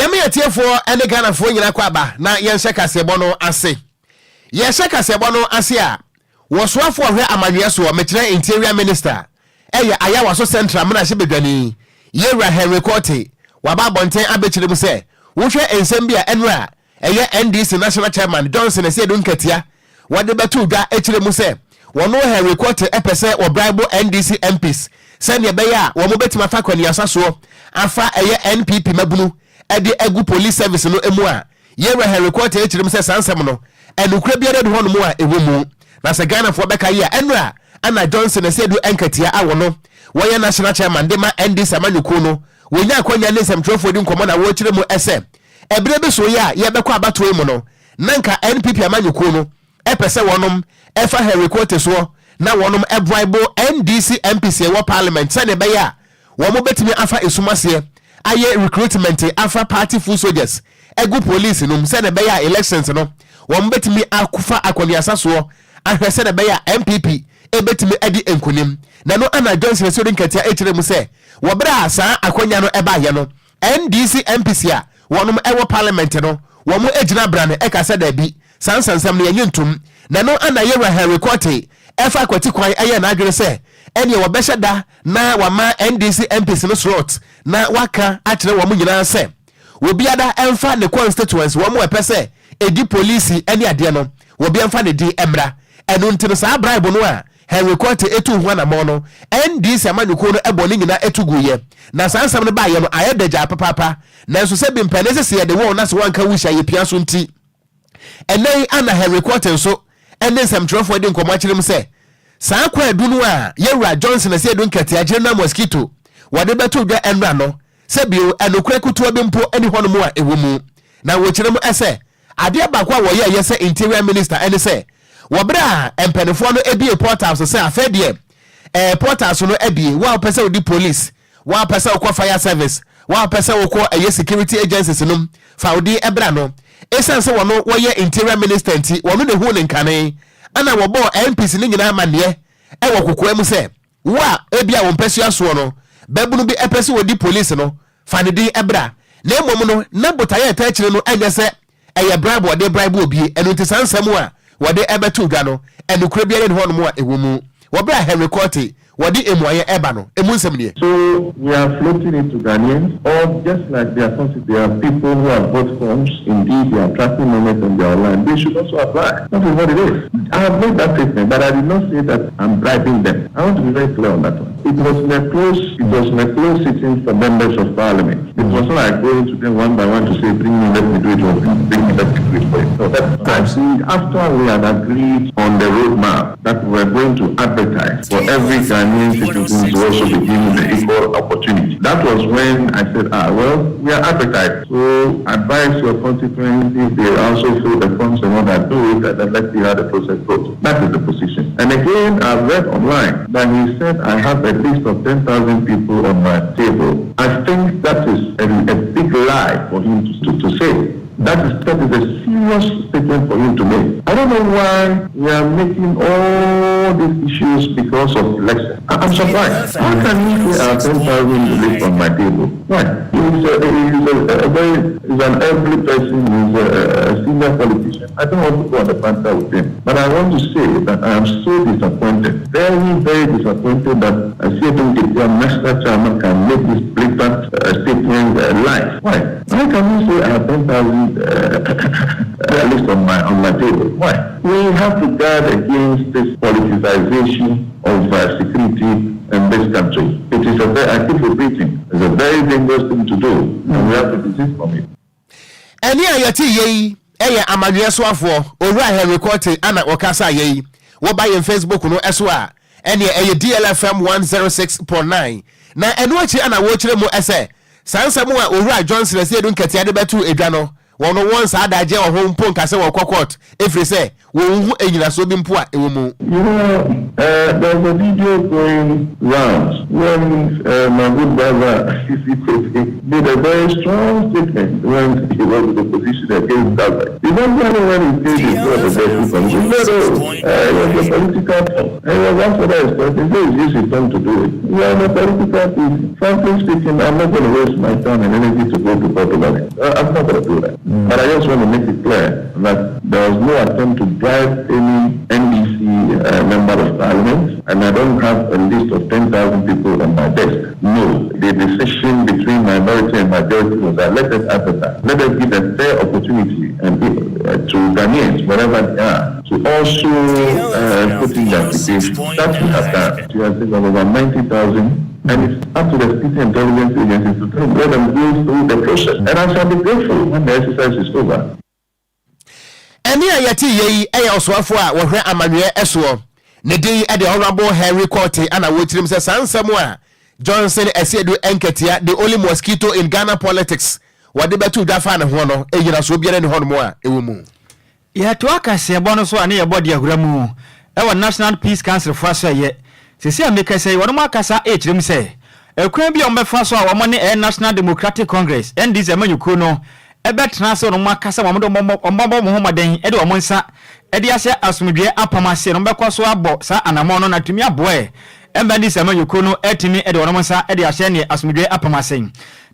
Yami atiefo ene Ghana fo nyina kwaba na yenhye kasebo no ase. Yenhye kasebo no ase a wosoafo hwe amanwe so mekyerɛ interior minister eye ayawa so central mana hye bedwani Yewra Henry Cote waba bonten abekyerɛ mu sɛ wohwɛ ensem bia enra eye NDC national chairman Johnson Esedu Nketia wade betu dwa ekyerɛ mu sɛ wono Henry Cote epese wo bribe NDC MPs sɛne beya wo mo betima fa kwani asaso afa eye NPP mabunu ede egu police service no emu a Yewra Henry Cote ekyerɛ mu sɛ sansem no enukura biara de hono mu a ewu mu na se Ghana fo beka yi a enra ana Johnson Esedu Nketia awo no woyɛ national chairman de ma NDC amanyuku no wonya akwanya ne semtrofo di nkomo na wo kyerɛ mu ese ebere be so ya ye bekɔ abato mu no nanka NPP amanyuku no epese wonom efa Henry Cote so na wonom ebribe NDC MPs wo parliament sɛ be ya wo mo betimi afa esumase aye recruitment afa party full soldiers egu police no sɛ be ya elections no wo mo betimi akufa akwaniasa so ahwɛ sɛ be ya MPP ebetimi edi enkunim na no ana Johnson Esedu Nketia ekyerɛ mu sɛ wo bra saa akwanya no eba ye no NDC MPs a wonom ewo parliament no wo mo egyina bra no eka sɛ da bi sansansam no yentum na no ana Yewra Henry Cote efa kwati kwan eye na adwere sɛ ene wo behye da na wa ma NDC MPs no slot na waka akyerɛ wo mo nyina sɛ obiada emfa ne constituents wo mo epese edi police ene ade no obi emfa ne di emra eno ntino saa bribe no a Henry Cote etu ho na mo no NDC amanyuko no ebone nyina etuguye na sansam no ba ye no ayedagya papa na nso se bimpane sese ye de wo na se wanka wusha ye pia so nti enei ana Henry Cote so ene nsɛmtwerɛfo de nkomo akyerem sɛ saa kwa adu no a Yewra Johnson Esedu Nketia agyere na mosquito wade beto dwa enra no sɛ bio enokura kutuwa bi mpo eni hɔ no mu a ewo mu na wo kyerem ɛsɛ ade ba kwa wo ye sɛ interior minister ene sɛ wobra empenefo no ebie portals sɛ afedie portals no ebie wa pese odi police wa pese okọ fire service wa pese okọ eye security agencies no faudi ebra no esan sɛ wono woyɛ interior minister nti wono ne hu ne nkane ana wo bo MPs ne nyina amane wo kokoa mu sɛ wa ebia wo mpɛso aso no babunu bi epese odi police no fa ne din ebra na emom no na botaye ta kyire no anya sɛ eye bribe wo de bribe obi eno nti sansam a wade ebetu dwa no enukura biara ne ho no mu a ewo mu wobra Henry Cote wade emuaye eba no emunsem ne. So we are floating it to Ghanaians, or just like there are people who have bought forms, indeed they are tracking moments on their online, they should also apply. That is what it is. I have made that statement, but I did not say that I'm bribing them. I want to be very clear on that one. It was in a close sitting for members of parliament. It was not like going to them one by one to say, bring me, let me do it, or bring me, let me do it for you. So that's I've seen after we had agreed on the roadmap that we were going to advertise for every Ghanaian citizen to also be given the equal opportunity. That was when I said, we are advertised. So advise your constituents if they also fill the forms and all that, do it, and then let's see how the process goes. That is the position. And again, I've read online that he said I have a list of 10,000 people on my table. I think that is a big lie for him to say. That is a serious statement for him to make. I don't know why we are making all these issues because of election. I'm surprised. How can he say I have 10,000 list on my table? Why? He's an elderly person, he's a senior politician. I don't want to go on the banter with him. But I want to say that I am so disappointed, very, very disappointed that I see the national chairman can make this blatant statement live. Why? How can he say I have 10,000 list on my table? Why? We have to guard against this politicization of security in this country. It is I keep repeating, it's a very dangerous thing to do, and we have to desist from it. Any ayati ye amanwe soafo Owura Henry Cote ana okasa ye wo ba ye Facebook no eso a ene DLFM 106.9 na eno achi ana wo kire mu ese sansam a Owura Johnson Esedu Nketia de betu edwa no wono won sa adaje wo ho mpo nka se wo court every say wo hu enyina so bi mpo a ewo mu. There's a video going round when my good brother made a very strong statement when he was in the position against that. He don't know when he said he was the best from it was a political talk. And he was after that expression, he used his tongue to do it. We are in a political thing. Frankly speaking, I'm not going to waste my time and energy to go to Portugal. I'm not going to do that. But I just want to make it clear that there was no attempt to bribe any NDC member of parliament, and I don't have a list of 10,000 people on my desk. No, the decision between minority and majority was that let us advertise. Let us give a fair opportunity and to Ghanaians, wherever they are, to also put in the application. That we have done. We have taken over 90,000. And it's up to the state intelligence agencies to let them go through the process. And I shall be grateful when the exercise is over. Any ayati ye oswafo a wo hwe amanwe eso ne din e the honorable Henry Court and awotrim say sansamo a Johnson Esiedu Enketia the only mosquito in Ghana politics wade betu dafa ne ho no eyina so biere ne ho no a ewo mu ya to akase bo no so ane ye body ahura mu e wo National Peace Council for so ye sisi ameka say wo no akasa e kirem say ekwan bi o mefa so a wo ne National Democratic Congress NDC amanyuko no ebetena so no makasa mamodo ombabo Muhammaden ede o monsa ede ase asumdwe apamase no bekọ so abo sa anamo no natumi aboe embadi sama yoko no etimi ede o monsa ede ase ne asumdwe apamase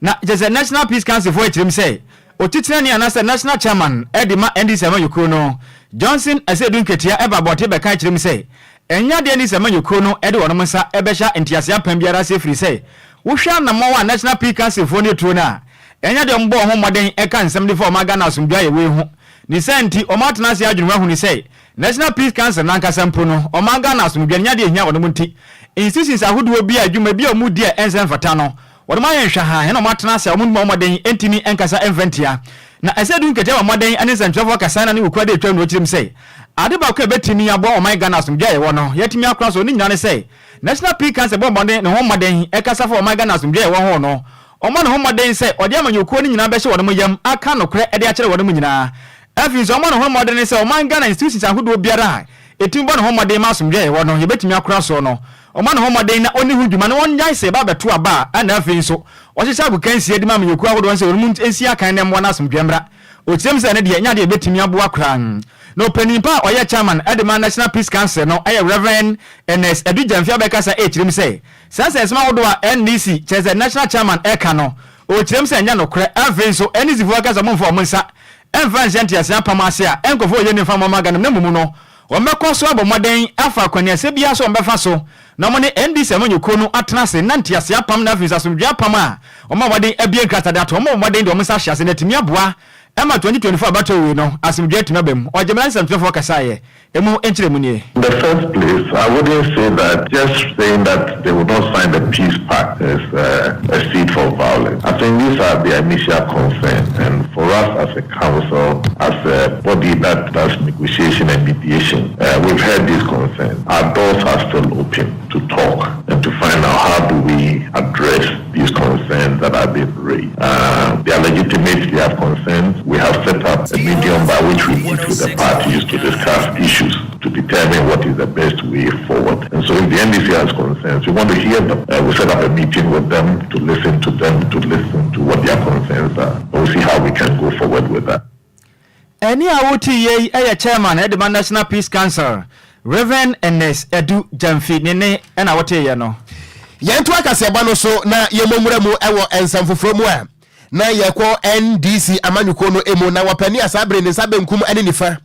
na jeze National Peace Council for etirim say otitire ne anasa national chairman ede ma NDC sama yoko no Johnson Esiedu Nketia eba bote beka etirim say enya de NDC sama yoko no ede o monsa ebehya entiase apam biara se free say wo hwa anamo wa National Peace Council for ne tuo na enya de mbo ho moden eka nsem de for maga na asumdwa ye we hu ni senti o matena se adwuma hu ni say National Peace Council na nkasa mpo no o maga na asumdwa nya de ehia wono munti institutions ahudo bi adwuma bi o mu de ensem fata no wono ma ye hwa ha he no matena se o mu moden entimi enkasa enventia na Esiedu Nketia wa moden ane sentwafo kasa na ne wukwa de twam no chirim say ade ba ko betimi abo o maga na asumdwa ye wono yetimi akra so ni nyina ne say National Peace Council bo moden ne ho moden ekasa fo o maga na asumdwa ye wo ho no omo ne homoden se ode amanyoko ni nyina be hye wode mo yam aka no kre ede akere wode mo nyina afin so omo ne homoden se o man Ghana institutions ahudo biara etim bo ne homoden masomdwe wo no yebetimi akora so no omo ne homoden na oni hu dwuma no wonyan se ba beto aba ana afin so o hye sabu kansie de mamanyoko ahudo se wonu ensi aka ne mo na asomdwe mbra o tirem se ne de nya de betimi abo akra no penimpa oye chairman edema National Peace Council no aye Reverend NS Edu Jamfia bekasa echirem say sanse esma wodo a NDC cheze national chairman eka no o chirem say nya no kre aven so NDC vo kasa mo fo mo nsa enfa njanti asia pamase a enkofo ye ne fama maga no mumu no o mekọ so abomoden afa kwani ase bia so mbefa so na mo ne NDC amanyoko no atena se nanti asia pam na afisa so dwa pam a o ma moden abie krata dato mo moden de o msa hya se na timi aboa Emma 2024 about we no asimdwe tmabem o jemlan samtfo kasaye emu enchiremu nie. In the first place, I wouldn't say that just saying that they would not sign the peace pact is a seed for violence. I think these are the initial concerns, and for us as a council, as a body that does negotiation and mediation, we've heard these concerns. Our doors are still open to talk and to find out how do we address these concerns that are being raised. They are legitimate, they have concerns. We have set up a medium by which we meet with the parties to discuss issues, to determine what is the best way forward. And so if the NDC has concerns, we want to hear them. We set up a meeting with them, to listen to what their concerns are. And we'll see how we can go forward with that. Any awuti ye chairman at the National Peace Council, Reverend NS Edu Jamfi Nene and awuti ye no. Yentu akaseba no so na yemomremu ewo ensamfofro mu a na yekwo NDC amanyuko no emu na wapani asabre ne sabe nkum ene nifa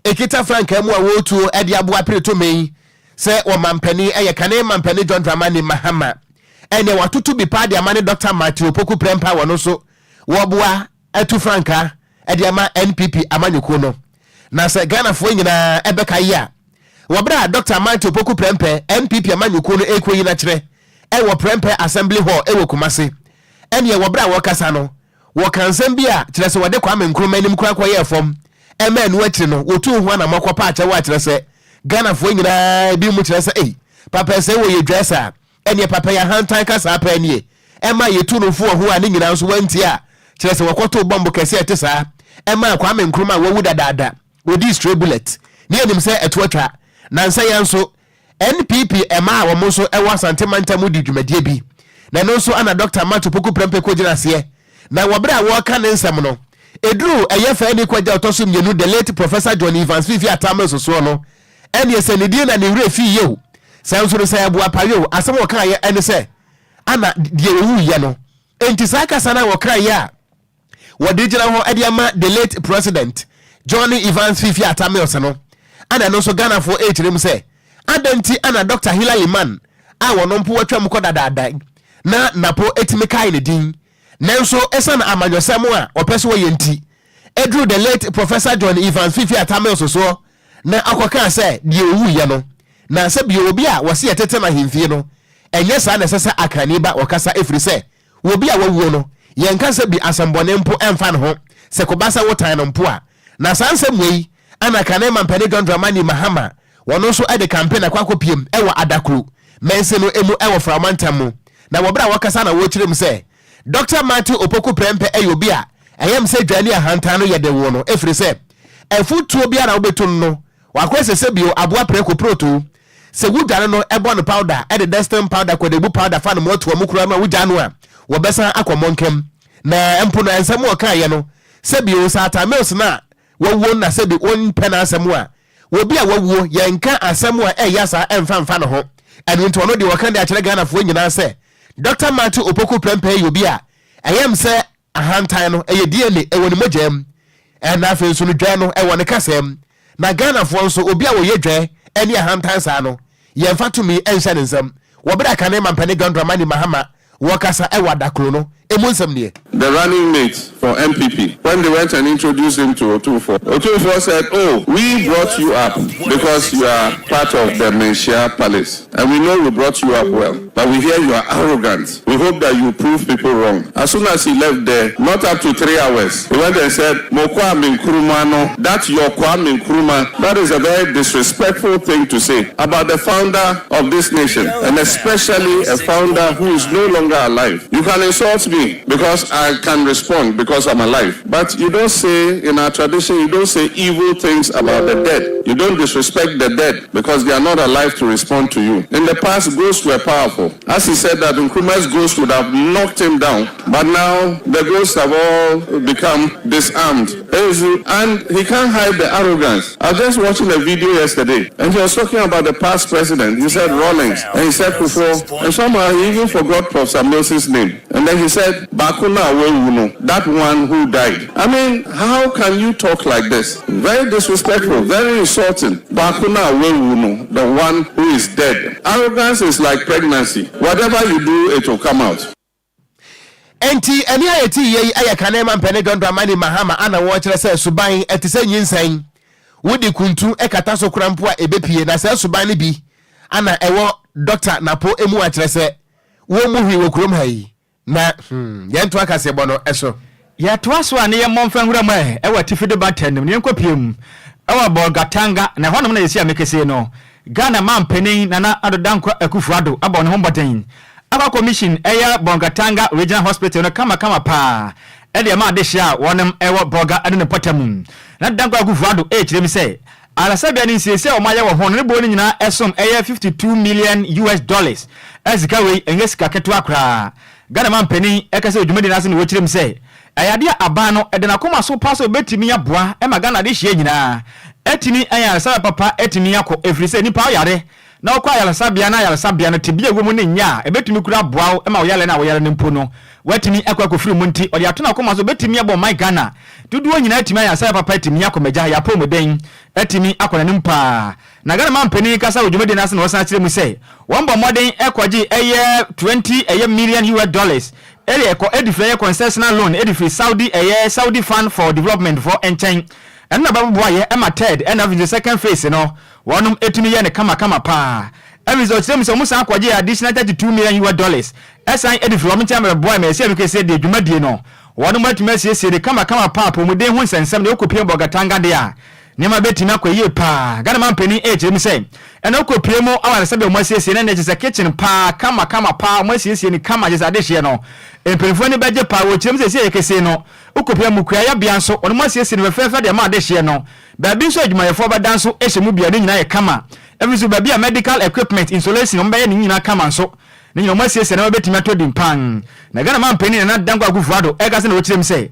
ekita frank emu a wotu ede aboa preto mei se wo mampani kane mampani John Dramani Mahama ene watutu bi pa de amane Dr. Matthew Poku Prempa wono so wo boa atu franka ede ama NPP amanyuko no na se Ghana fo nyina ebeka yi a wobra Dr. Matthew Poku Prempa NPP amanyuko no ekoyi na kire ewo Prempa Assembly Hall ewo Kumase ene wobra wokasa no wokansem bia kire se wode kwa menkroma anim kura kwa ye fom ema enu akire no wotu hu na makopa ache wa kire se Ghana fo nyina bi mu kire se papa se wo ye dresser ene papa ya hantan kasa pa ene ema ye tu no fu ho a ne nyina so wanti a kyerɛ sɛ wɔkɔto bomb kɛse ɛte saa ɛma Kwame Nkrumah wawu dadaada wodi stray bullet ne anim sɛ ɛtoatwa na nsa yɛn so NPP ɛma a wɔn so ɛwɔ Asantema mu di dwumadie bi na no so ana Dr. Mato Poku Prempe ko gyina seɛ na wɔbere a wɔka ne nsɛm no eduru ɛyɛ fɛ ni kwagya ɔtɔso mmienu the late Professor John Evans Fifi Atama soso no ɛne sɛ ne die na ne wura fi yew sɛ nso no sɛ abu apayo asɛm wɔka yɛ ɛne sɛ ana die wu yɛ no enti saa kasa na wɔka yɛ a wɔde gyina hɔ ɛde ama the late President John Evans Fifi Atama ɔsɛ no ana no so Ghana for ɛkyerɛm sɛ adanti ana Dr. Hilary Man a wɔno mpo watwa mu kɔ dadaada na napo etimi kai ne din nanso ɛsan amanyɔsɛm a ɔpɛ so wɔyɛ nti edru the late Professor John Evans Fifi Atama soso na akɔka sɛ die owu yɛ no na sɛ bi obi a wɔse yɛtete na hemfie no ɛnyɛ saa na sɛ akani ba wɔkasa efiri sɛ obi a wawuo no yɛnka sɛ bi asɛmbɔne mpo ɛmfa ne ho sɛ kɔbasa wotan no mpo a na saa nsɛm wei ana kane mampane John Dramani Mahama wɔno nso ɛde campaign akɔkɔpiem ɛwɔ adakuru mense no emu ɛwɔ framantam mu na wɔbra wɔkasa na wɔkyerɛm sɛ Dr. Matthew Opoku Prempe ɛyɛ a ɛyɛm sɛ dwane ahantan no yɛde wo no efiri sɛ ɛfutuo biara wobɛto no wakɔ sɛ bio aboa preko proto sɛ wudwane no ɛbɔ no powder ɛde destin powder kɔdebu powder fa no moto mu kura no wudwane no a wɔbɛsan akɔmɔnkam na ɛmpo no ɛnsɛm wɔka yɛ no sɛ bio sata mills na wɔwuo na sɛ bi on pen asɛm a wobi a wawuo yɛnka asɛm a ɛyɛ saa ɛmfa no ho ɛno nti ɔno de wɔka de akyerɛ Ghana fo nyinaa sɛ Dr. Matthew Opoku Prempe yobi a ɛyɛm sɛ ahantan no ɛyɛ DNA ɛwɔ ne mogyam ɛna afei nso no dwa no ɛwɔ ne kasɛm na Ghana fo nso obi a wɔyɛ dwa ɛne ahantan saa no yɛmfa tumi ɛnhyɛ ne nsɛm wɔbɛda kane mampane John Dramani Mahama wɔkasa ɛwɔ adakoro no emu nsɛm nie. The running mate for MPP, when they went and introduced him to Otufor said, "Oh, we brought you up because you are part of the Menshia Palace, and we know we brought you up well, but we hear you are arrogant. We hope that you prove people wrong." As soon as he left there, not up to 3 hours, he went and said, "Mo Kwame Nkrumah no, that's your Kwame Nkrumah." That is a very disrespectful thing to say about the founder of this nation, and especially a founder who is no longer alive. You can insult me because I can respond because I'm alive. But you don't say, in our tradition, you don't say evil things about the dead. You don't disrespect the dead because they are not alive to respond to you. In the past, ghosts were powerful. As he said that Nkrumah's ghost would have knocked him down, but now the ghosts have all become disarmed. And he can't hide the arrogance. I was just watching a video yesterday, and he was talking about the past president. He said Rawlings, and he said Kufuor, and somehow he even forgot Professor Mills' name. And then he said, Bakuna Awewuno, that one who died. I mean, how can you talk like this? Very disrespectful, very insulting. Bakuna Awewuno, the one who is dead. Arrogance is like pregnancy. Whatever you do, it will come out. Enti eni ayeti ye ayakane mampene John Dramani Mahama ana wo kyerɛ sɛ suban ɛte sɛ nyinsan wodi kuntu ɛkata so krampo a ebepie na sɛ suban ne bi ana ɛwɔ Dr. Napo emu akyerɛ sɛ wo mu hwi wɔ kurom ha yi na yɛnto akase bɔ no ɛso yɛtoa so a ne yɛmmɔ mfa nhura mu ɛwɔ tifide batem ne yɛnkɔpiem ɛwɔ Bolgatanga na hɔnom na yɛsi amekese no Ghana mampanin nana adodanko Akufo-Addo abɔ ne ho mbɔden aba commission ɛyɛ Bolgatanga Regional Hospital no kama pa ɛde ma de hia wɔnem ɛwɔ Bolga ade ne potam na danko Akufo-Addo kyerɛ mi sɛ alasabia ni siesie o mayɛ wɔ ho ne bo ni nyina ɛsom ɛyɛ $52 million ɛsika wei ɛnyɛ sika ketewa koraa Ghana mampanin ɛkasa odwumadi na ase ne wɔkyerɛ mi sɛ ayade aba no ɛde na koma so pa so betimi aboa ɛma Ghana de hia nyina ɛtimi ɛyɛ alasabia papa ɛtimi akɔ efiri sɛ nipa ayare na okwa alasabia na alasabia no tibia egu mu ne nya ebetimi kura aboa ɛma oyale na oyale ne mpo no watimi akɔ akɔfiri mu nti ɔde ato na koma so betimi abɔ my Ghana duduo nyina ɛtimi ayɛ alasabia papa ɛtimi akɔ megya ya pɔ moden ɛtimi akɔ na nimpa na Ghana mampanin kasa odwumadi na ase na wɔsan kyerɛ mu sɛ wɔn bɔ moden ɛkɔgye ɛyɛ $20 million ɛde ɛkɔ edifrɛ concessional loan edifrɛ Saudi Fund for Development for enchen ɛna babu ayɛ ɛma third ɛna the second phase no wɔnom etumi yɛ ne kama pa ɛmizo kyerɛ sɛ musa akɔgye additional $32 million ɛsan edifrɛ wɔn kyɛn mɛ boy mɛ ɛsɛ kɛse de dwumadie no wɔnom etumi asiesie de kama pa pomuden ho nsɛnsɛm na okopie Bolgatanga de a nema betima kwa ye pa Ghana man peni ejim say eno ko piemo awan sabe mo asiesie na je kitchen pa kama pa mo asiesie ni kama je ade hye no empenfo ni beje pa wo chirem se ye kese no ukopia mu kura ya bia so ono mo asiesie ni fefa de ma ade hye no ba bi so adwumayefo ba dan so ehye mu bia de nyina ye kama every so ba bia medical equipment insulation mo be ye ni nyina kama so ni nyina mo asiesie na betima atodi pan na Ghana man peni na dangwa agufuado e ka se na wo chirem se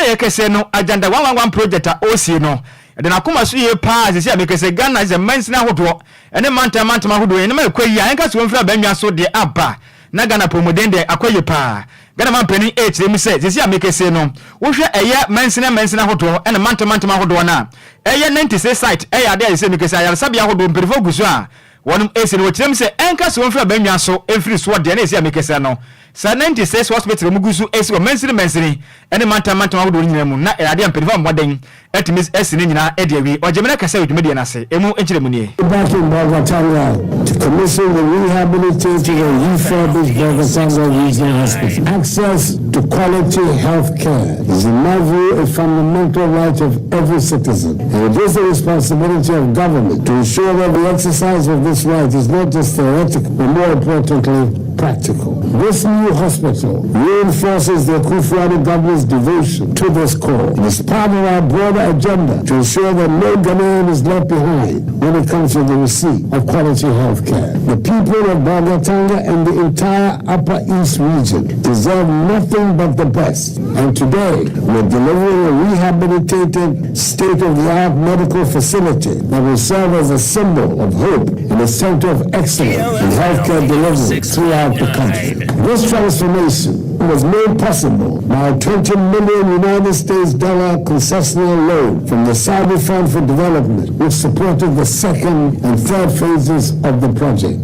ye kese no agenda 111 project a osi no de na kuma so ye pa se amekese Ghana ze mansina hodo ene mantama hodo ene ma ekwa yi anka so mfra banwa so de aba na Ghana promoden de akoye pa Ghana man pani h dem se amekese no wo hwe eye mansina hodo ene mantama hodo na eye 96 site eye ade se amekese ayar sabia hodo mperifo guso a wonum ese no kirem se enka so mfra banwa so efiri so de na ese amekese no sa 96 hospital mu guso ese mansini ene mantama hodo nyina mu na ade mperifo moden etimis esini nyina ediawi ojemena kasa odwumede na se emu enchiremu nie back in Bogatanga to commission the rehabilitated and refurbished Bogatanga Regional Hospital. Access to quality health care is in my view a fundamental right of every citizen, and it is the responsibility of government to ensure that the exercise of this right is not just theoretical but more importantly practical. This new hospital reinforces the Akufo-Addo government's devotion to this cause. It is part of our broader agenda to ensure that no Ghanaian is left behind when it comes to the receipt of quality health care. The people of Bogatanga and the entire Upper East region deserve nothing but the best. And today, we're delivering a rehabilitated, state-of-the-art medical facility that will serve as a symbol of hope and a center of excellence in healthcare delivery throughout the country. This transformation was made possible by a $20 million United States concessional loan from the Saudi Fund for Development, which supported the second and third phases of the project.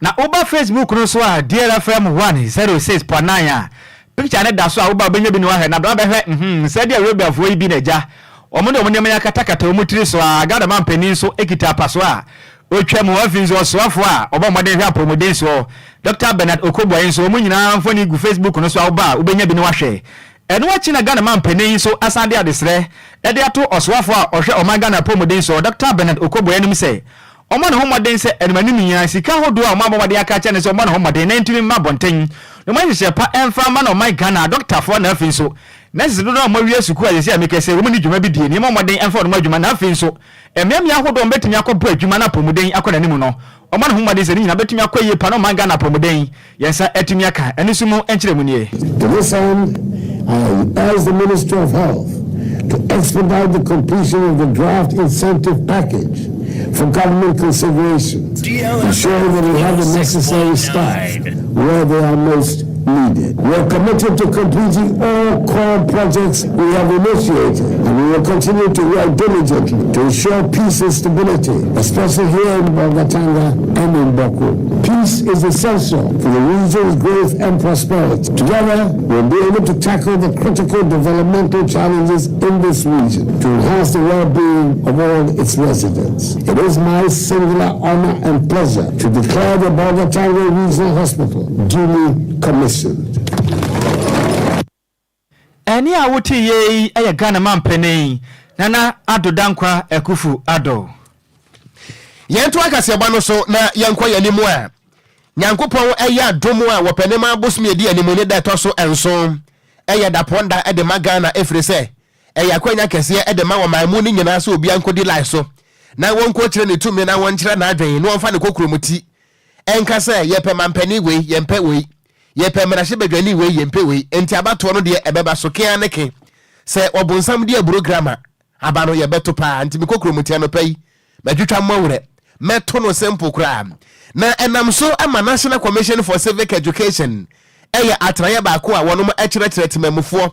Na oba Facebook no so a DLFM 106.9 picture na da so a oba benya bi no ha na do be hwe said Arabia fo yi bi na ja omo de omo ne ya katakata omo tiri so a Ghana man pani so ekita paso a otwa mu afin so so afo a oba mo de hwe promoden so Dr. Bernard Okogyeabour so omo nyina mfo ni gu Facebook no so a oba obenya bi no hwe eno achi na Ghana man pani so asande adesre e de ato oswafo a ohwe o Ghana promoden so Dr. Bernard Okogyeabour enim se omo na homoden se enmanu nya sika hodo a omo abode aka cha ne se omo na homoden na ntumi ma bonten no man se pa emfa ma na o Ghana doctor for na afin so na se do na omo wi asuku a se amekese omo ni dwuma bi die ni momoden emfa no adwuma na afin so emiam ya hodo betumi akọpo adwuma na promoden akọda nimu no omo na homoden se ni na betumi akọye pa na o Ghana promoden yensa etumi aka enisumu enchiremu nie to this end as the Minister of Health to expedite the completion of the draft incentive package for government consideration, ensuring that we have the necessary staff where they are most needed. We are committed to completing all core projects we have initiated, and we will continue to work diligently to ensure peace and stability, especially here in Bogatanga and in Boku. Peace is essential for the region's growth and prosperity. Together, we'll be able to tackle the critical developmental challenges in this region to enhance the well-being of all its residents. It is my singular honor and pleasure to declare the Bogatanga Regional Hospital duly commissioned. Eni a wuti ye eye Ghana man pani nana Ado Dankwa Akufo-Addo yentu akaseba no so na yenko yanimu a nyankopon eye adomu a wopanema bosmi edi animu ne da to so enso eye da ponda ede magana efre se eye akwanya kese ede ma wo maimu ni nyina so obi ankodi life so na wonko kire ne tumi na wonkyere na adwen no wonfa ne kokromuti enka se ye pe mampani we yempe we ye pemrahye badwani we yempe we enti abato no de ebeba so ke aneke se obonsam de programa aba no ye beto pa enti mikokromutia no pai madwetwa mawure meto no simple kra na enam so ama National Commission for Civic Education eye atraye ba ko a wonom akire temamufo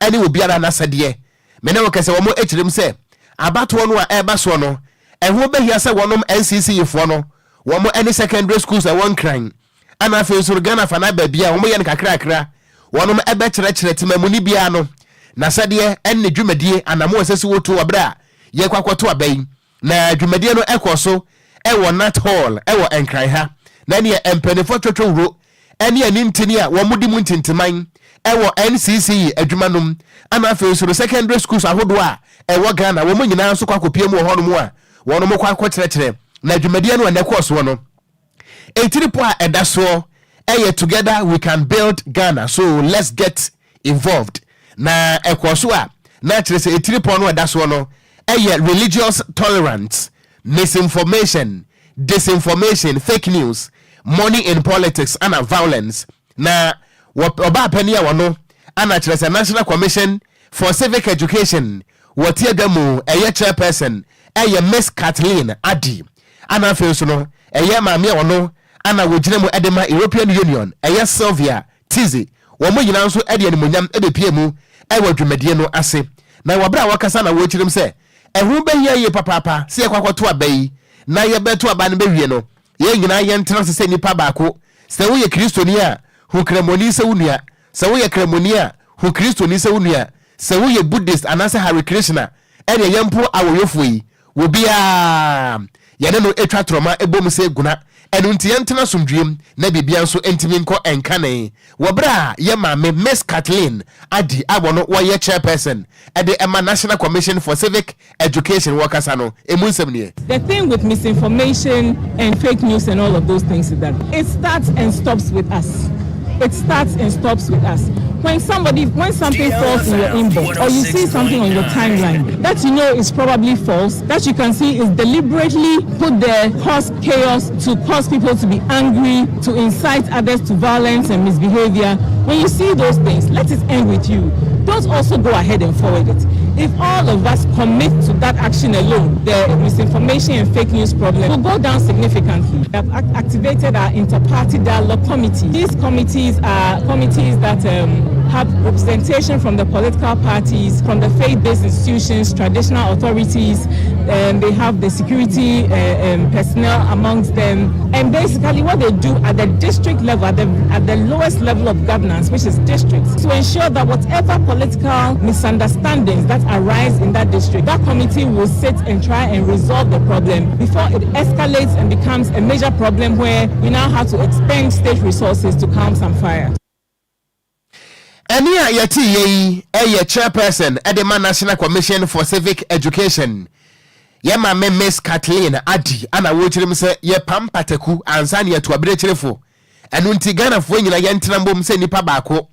ene obiara na sade me ne wokese wo mo akirem se abato no a eba so no eho behia se wonom NCC yefo no wo mo any secondary schools a won kran ana fe so Ghana fa na ba bia wo mo ye nkakrakra wonom ebe kire temamuni bia no na sade enne dwumadie anamo asesi woto obra ye kwakoto abai na dwumadie no ekoso ewo Nat Hall ewo Enquires ha na ne empenefo twetwo wuro ene ani ntini a wo mudi mu ntintiman ewo NCC adwumanum ana afi so secondary schools ahodo a ewo Ghana wo nyina so kwakopie mu ho no mu a wono mo kwakọ kyerɛkyerɛ na adwumadie no na course wo no etiripo a edaso together we can build Ghana, so let's get involved na ekwoso a na kyerɛ sɛ etiripo no edaso no religious tolerance, misinformation, disinformation, fake news, money in politics and violence. Na oba penia wano ana kyerɛ National Commission for Civic Education wotie demo chairperson Miss Kathleen Adi ana fe so no maame wano ana wogire mu edema European Union Sylvia Tizi wo mo nyina nso ede animonyam ebepie mu dwumadie no ase na wabra wakasa na wo kyirim sɛ ehu behia ye papapa se yakwakoto abai na ye beto aba ne bewie no ye nyina ye ntena se nipa baako se wo ye kristoni a hu kremoni se wunua se wo ye kremoni a hu kristoni se wunua se wo ye buddhist anase Hare Krishna ene yempo awoyofo yi wo bia ye ne no etwa troma ebom se guna enu ntie ntena somdwiem na bibia nso entimi nko enkane wobra ye maame Miss Kathleen Adi abono wo ye chairperson at the National Commission for Civic Education workers ano emunsem ne. The thing with misinformation and fake news and all of those things is that it starts and stops with us. It starts and stops with us. When something falls in your inbox or you see something on your timeline that you know is probably false, that you can see is deliberately put there, cause chaos, to cause people to be angry, to incite others to violence and misbehavior. When you see those things, let it end with you. Don't also go ahead and forward it. If all of us commit to that action alone, the misinformation and fake news problem will go down significantly. We have activated our inter-party dialogue committee. These committees are committees that have representation from the political parties, from the faith-based institutions, traditional authorities, and they have the security personnel amongst them. And basically what they do at the district level, at the lowest level of governance, which is districts, to ensure that whatever political misunderstandings that arise in that district, that committee will sit and try and resolve the problem before it escalates and becomes a major problem where we now have to expend state resources to calm some fire. Ania yeti ye chairperson at the National Commission for Civic Education. Yema me Miss Kathleen Adi ana wochirim se ye pampateku ansani ya tuabire chirefo. Enu nti Ghana fo nyina ye ntena mbom se nipa baako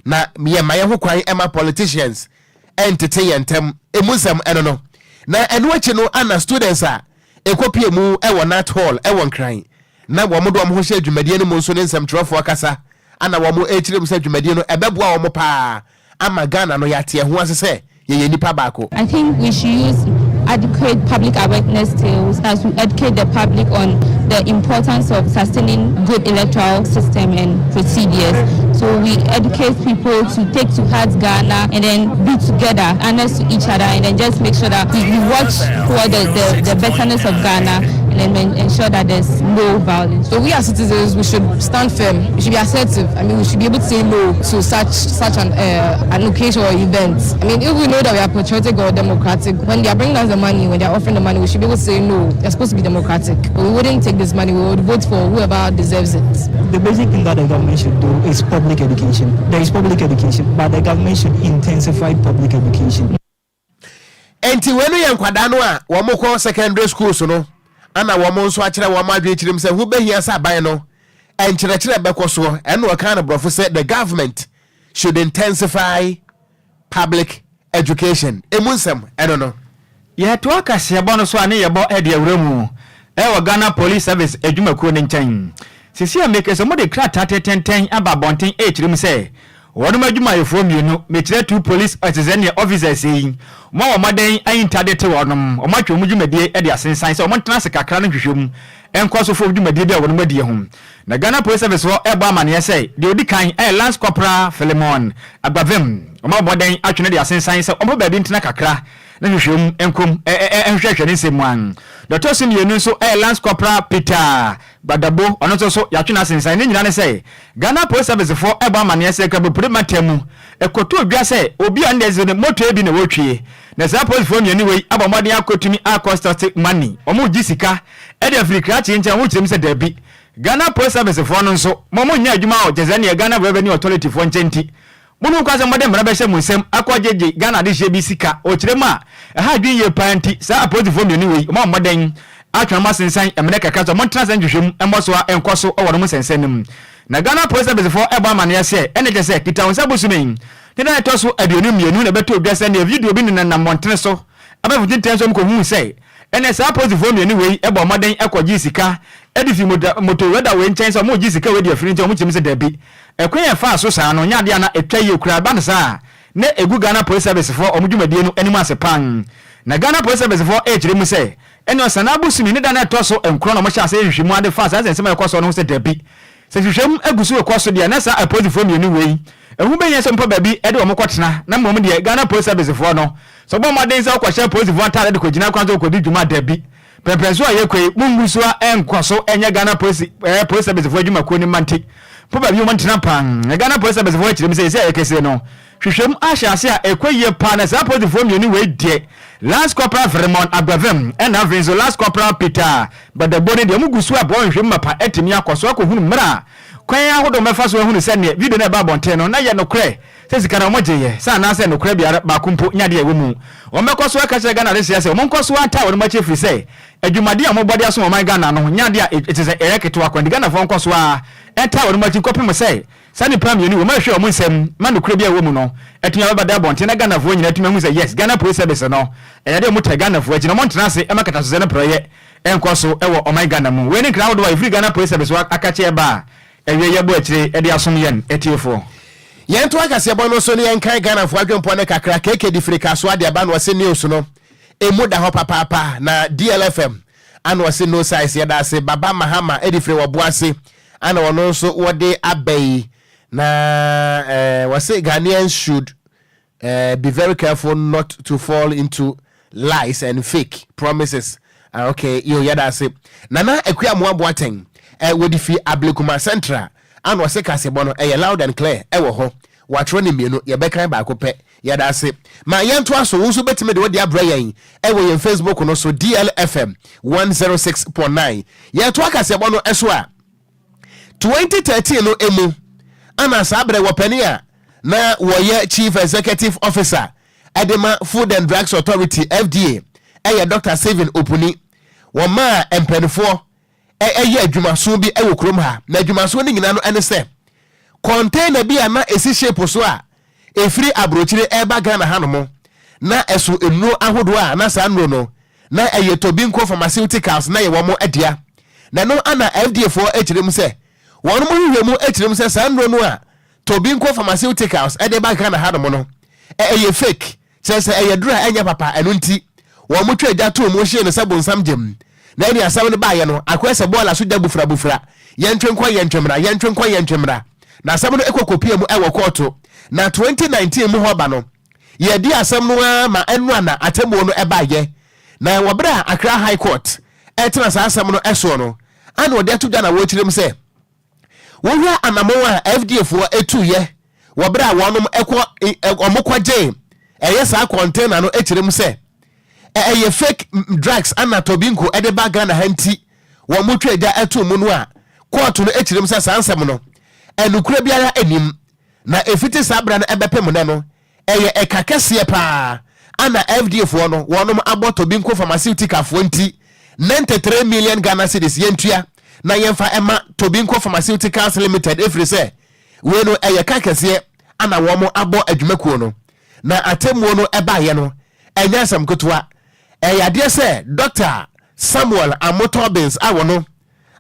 na ye maye ho kwan ema politicians entete ye ntem emusam eno no. Na enu achi no ana students a ekopie mu ewo Nat Hall ewo Nkran. Na wo mo do mo ho hye adwumadie no mo nso ne nsam trofo akasa. Ana wo mo echirim se adwumadie no ebeboa wo mo pa ama Ghana no yate ho asese ye nipa baako. I think we should use adequate public awareness tales as we educate the public on the importance of sustaining good electoral system and procedures. So we educate people to take to heart Ghana and then be together, honest to each other, and then just make sure that we watch for the betterness of Ghana and then ensure that there's no violence. So we as citizens, we should stand firm. We should be assertive. I mean, we should be able to say no to such an occasion or event. I mean, if we know that we are patriotic or democratic, when they are bringing us the money, when they are offering the money, we should be able to say no. They're supposed to be democratic. But we wouldn't take this money. We would vote for whoever deserves it. The basic thing that the government should do is public education. There is public education, but the government should intensify public education. Enti wenu ya nkwada no a wo mo ko secondary schools no ana wo mo nso akire wo ma adwe chirim se hu behia sa ban no enkyerɛkyerɛ bekoso eno kan brofo say the government should intensify public education. Emunsem eno no ye to akase bo no so ane ye bo ede awramu e Ghana Police Service adwumakuo ne nkyɛn sisi ameke so mo de krata tetenten aba bonten e chirim se wonu madwuma yefo mienu mekire two police officers yi mo wo maden ayintade te wonom o matwe mu dwumadie e de asensan se o montena se kakra no hwehwem enkoso fo dwumadie bia wonu madie ho na Ghana Police Service wo e ba mane se de odikan Lance Corporal Philemon Agbavem o ma moden atwene de asensan se o mo ba bi ntena kakra na hwehwem enkom enhwehwe ne nsemu an Dr. Simienu nso Lance Corporal Peter Badabo ono so yatwena asensan ne nyina ne se Ghana Police Service for e ba mane se ka bepre matemu ekoto odwa se obi an de zene moto ebi na wotwie na sa police for mienu wei abamode akotumi acost money omo gisika e de Africa chenche wo kyerem se dabi Ghana Police Service for no nso momo nya adwuma o jezane Ghana Revenue Authority for nchenti munu kwa se modem na be hye munsem akwajeje Ghana de hye bi sika o kirema ha dwen ye panti sa apoti phone ni we mo modem atwama sensan emene kaka so montena san hwehwem emboso a enkoso o wono sensanim na Ghana police service for eba mane se ene je se kita wonsa bosumen tena etoso aduonu mienu na beto odwase na video bi na montene so abafu tintenso mko hu se ene sa apoti phone ni we eba modem ekwaji sika edifi moto weda we nchen so mo ji sika we de afiri nchen mo chim se dabi ekwen fa so sa no nyade na etwa ye kura ba sa ne egu Ghana police service for omudwumadie no animu asepan na Ghana police service for ejire mu se ene osana busumi ne da na etoso enkro no mo sha se hwehwemu ade fa sa sensema ekoso no se dabi se hwehwem egusu ekoso de na sa apoti phone ni we ehu be yesem pa baby ede omo kwotena na mmom de Ghana police service for no so bo maden sa kwahye police for tare de kogina kwanzo kodi dwuma dabi pepeso ayekwe mungusu a enkwaso enye Ghana police service for dwuma ko ni manti po baby mo ntena pan Ghana police service for chire mi se ekese no hwehwem ahyase a ekwaye pa na sa police for ni we de last corporal Fremont Abavem and Avinzo last corporal Peter but the body de mugusu a bo hwehwem mapa etimi akoso akohunu mra kwan ahodo mefa so hunu se ne video na ba bonten no na ye no kre se sikara mo jeye sa na se no kre bia ba kumpo nyade ewo mu o mekoso aka che Ghana resi ase o monkoso ata wo ma che free se adwumade a mobode aso o man Ghana no nyade a it is a ereketo akwandi Ghana fo nkoso a eta wo ma chi kopim se sani pam yeni wo ma hwe o mo nsem ma no kre bia wo mu no etunya ba da bonten na Ghana fo nyina tuma hu se yes Ghana police service no eyade mo ta Ghana fo agina mo ntena se e makata so se na proye enkoso ewo o man Ghana mu we ni crowd wa free Ghana police service wa aka che ba ewe yebo akire ede asom yen etiefo yento akase bono so ne yenkan Ghana fo adwempo ne kakra keke di frika so ade aba no wase news no emu da ho papa na DLFM ana wase no size yeda ase baba mahama edifre woboase ana wono so wode abai na wase Ghanaians should be very careful not to fall into lies and fake promises. Okay, yo yeda ase nana akua moaboaten wodifi Ablekuma Central and wase kase bono loud and clear wo ho watro ne mienu ye bekan ba ko pe ye da se ma yento aso wo so betime de wodi abra yen wo yen Facebook no so DLFM 106.9 ye to akase bono eso a 2013 no emu ana sabre wopani a na wo ye chief executive officer Edema Food and Drugs Authority FDA Dr. Steven Opuni wo ma empenfo eye adwumaso bi ewo krom ha na adwumaso ni nyina no ene se container bi ana esi shape so a efiri abrochire eba Ghana hanomo na eso enu ahodo a na sa nro no na eye Tobinko Pharmaceuticals na ye wo mo adia na no ana FDA for echirem se won mo hwehwemu echirem se sa nro no a Tobinko Pharmaceuticals ede ba Ghana hanomo no eye fake se eye dura enya papa enu nti wo mo twa dia to mo hye no sabonsam jem na ni asam ne baye no akwese bola so da bufra yentwenkwa yentwemra na asam no ekokopie mu ewo koto na 2019 mu hoba no ye di asam no ma enu ana atemu no ebaye na wobra Accra High Court etena sa asam no eso no ana wode atuja na wo kirem se wo hwa anamo a FDA fo etuye wobra wonom ekọ omokwaje eye sa container no ekirem se eye fake drugs ana Tobinko edeba Ghana hanti wo mutwa eja etu mu no a court no ekirem se sansem no enukura biara enim na efiti sabra na ebepem ne no eye ekakese pa ana FDA fo no wonom abo Tobinko Pharmaceutical fo nti 93 million Ghana cedis yentua na yemfa ema Tobinko Pharmaceuticals Limited efri se we no eye kakese ana wo mo abo adwumakuo no na atemu no ebaye no enya sam kotwa ade se Dr. Samuel Amotobins awono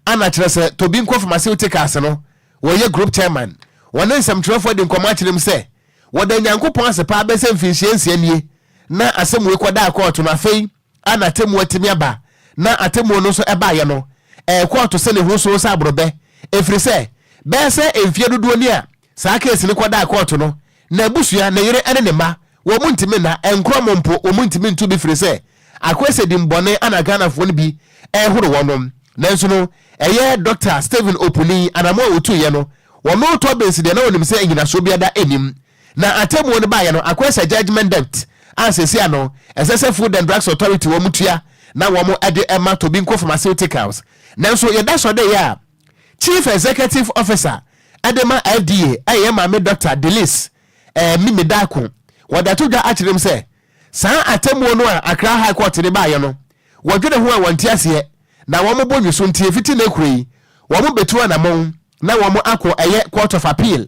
ana kire se Tobinko Pharmaceuticals no woye group chairman wonen sam trofo de nkoma kirem se woda nyankopon asepa abese mfinhyensia nie na asem we koda court no afei ana temu atimi aba na atemu no so ebaye no court se ne ho so sabrobe efri se be se emfie dodo ni a saa case ne koda court no na busua na yere ene ne ma wo muntimi na enkromompo wo muntimi ntu bi fri se akwese dimbone ana Ghana fo ne bi horo wonom nanso no eye Dr. Steven Opuni anamo otu ye no wono to bensi de na wonim se enyina so biada enim na atemu ne baye no akwese judgment debt asesi ano esese Food and Drugs Authority wo mutua na wo mo ade ema Tobinko Pharmaceuticals nanso ye da so de ya Chief Executive Officer Edema FDA eye ma me Dr. Delis mimi dako wadato dwa akyerem sɛ saa atemmuo no a Accra High Court ne baayɛ no wɔdwene ho a wɔnte aseɛ na wɔn bɔ nwiso ntie fiti na ekure wɔn betu anamon na wɔn akɔ ɛyɛ Court of Appeal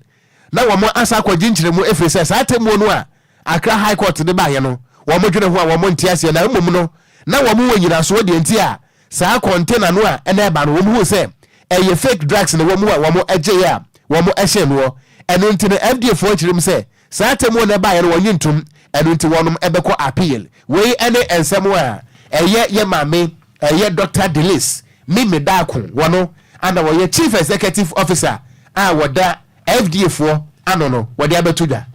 na wɔn asa akɔ gyinkyeremu efiri sɛ saa atemmuo no a Accra High Court ne baayɛ no wɔn dwene ho a wɔn nte aseɛ na mmom no na wɔn wɔ nyina so de nti a saa container no a ɛna ɛba no wɔn hu sɛ ɛyɛ fake drugs na wɔn a wɔn agye a wɔn ɛhyɛ no ɛno nti no FDA fo akyerem sɛ saa atemmuo na ɛbaayɛ no wɔn ntum ɛno nti wɔn ɛbɛkɔ appeal wei ɛne nsɛm a ɛyɛ yɛ maame ɛyɛ Dr. Delis Mimi Dako wɔno ana wɔyɛ Chief Executive Officer a wɔda FDA fo ano no wɔde abɛto dwa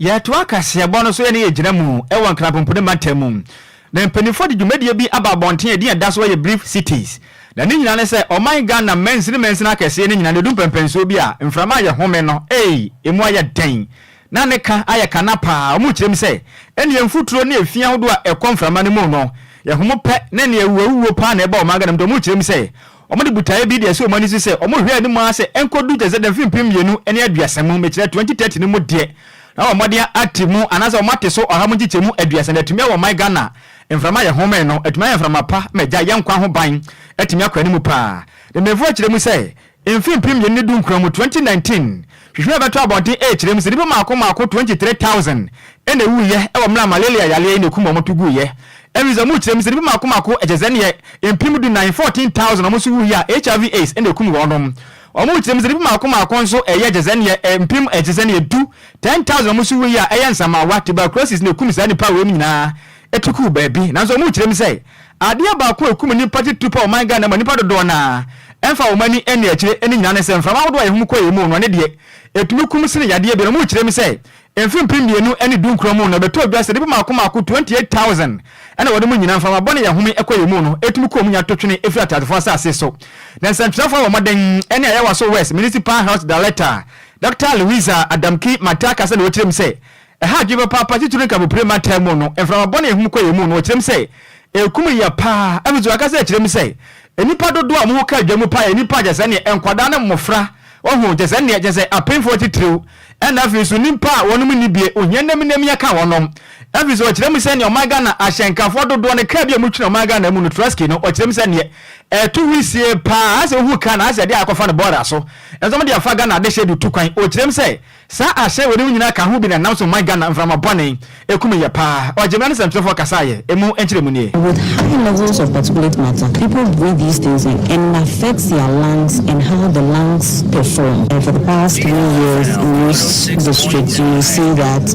yɛto akaseɛbɔ no so yɛ ne yɛgyina mu ɛwɔ nkrapompone matam na mpanimfoɔ de dwumadie bi aba abɔnten ɛdi ɛda so yɛ brief cities na ne nyina ne sɛ ɔman Ghana mɛnsini akɛseɛ ne nyina ne dum pɛmpɛnsuo bi a mframa ayɛ home no emu ayɛ den na ne ka ayɛ kana paa ɔmo kyerɛm sɛ ɛne mfuturo ne efia hodo a ɛkɔ mframa ne mu no yɛhomo pɛ ne ne ewuwo paa na ɛba ɔman Ghana mdo ɔmo kyerɛm sɛ ɔmo de butae bi de ɛsɛ ɔmo ani sɛ ɔmo hwɛ ani mu asɛ ɛnkɔdu gyesɛ de mfimfim mienu ɛne aduasa mu mekyerɛ 2030 ne mu deɛ na ɔmo de atimu anasa ɔmo ate so ɔha mo gyikyɛ mu aduasa na atumi wɔ ɔman Ghana mframa yɛ home no atumi yɛ mframa pa mɛgya yɛ nkwa ho ban atumi akɔ ani mu paa de mefo kyerɛm sɛ mfimfim mienu du nkran mu 2019 hwehwɛ bɛtɔ abɔnten kyerɛm sɛ nipa maako 23000 ɛna wuyɛ ɛwɔ mla malaria yale ne kuma mo to guyɛ ɛwiza mu kyerɛm sɛ nipa maako ɛgyezɛ ne mpim du 914,000 ɔmo so wuyɛ HIV AIDS ɛna kum wɔnom ɔmo kyerɛm sɛ nipa maako nso ɛyɛ gyezɛ ne mpim ɛgyezɛ ne du 10,000 ɔmo so wuyɛ ɛyɛ nsamawa tuberculosis ne kum saa nipa wɔ mu nyinaa ɛtuku baabi nanso ɔmo kyerɛm sɛ adeɛ baako ekum nipa tupa ɔman Ghana ma nipa dodoɔ na ɛmfa wo mani ɛne akyire ɛne nyina ne sɛ mframa wodo ayɛ hum kɔ yɛ mu no ne deɛ ɛtumi kum sene yadeɛ bi no mu kyerɛ mi sɛ mfimpim mienu ɛne du nkron mu no bɛtɔ adwa sɛ de bi maako 28,000 ɛna wɔde mu nyina mframa bɔne yɛ hum ɛkɔ yɛ mu no ɛtumi kɔ mu nya totwene ɛfiri atadefo asase so na nsɛntwerɛfo wɔ mɔden ɛne ayɛ waso West Municipal Health Director Dr. Louisa Adamki Mataka sɛ ne wɔkyerɛ mi sɛ ɛha adwe papa tituru nka bopre matam mu no mframa bɔne yɛ hum kɔ yɛ mu no wɔkyerɛ mi sɛ ɛkum yɛ paa ɛbizo aka sɛ kyerɛ mi sɛ enipa dodo a mo ka dwamu pa enipa gyesa ne enkwada ne mmofra ohu gyesa ne gyesa apemfo titiriw ɛna afi so nipa a wɔnom ni bie ohyanam ya ka wɔnom afi so kyerɛ mu sɛ ne ɔman Ghana ahyenkafo dodo ne ka bia mu twene ɔman Ghana mu no traski no ɔkyerɛ mu sɛ ne ɛto wisie pa asɛ ohu ka na asɛ de akɔfa ne border so ɛnso mo de afa Ghana de hye de tu kwan ɔkyerɛ mu sɛ saa ahyɛ wɔnom nyina ka ho bi na nam so ɔman Ghana mframa bɔne ekum yɛ pa ɔgyema ne sɛmtrɛfo kasa yɛ emu enkyerɛ mu nie with high levels of particulate matter people breathe these things in and affects their lungs and how the lungs perform. And for the past 3 years in most districts you see that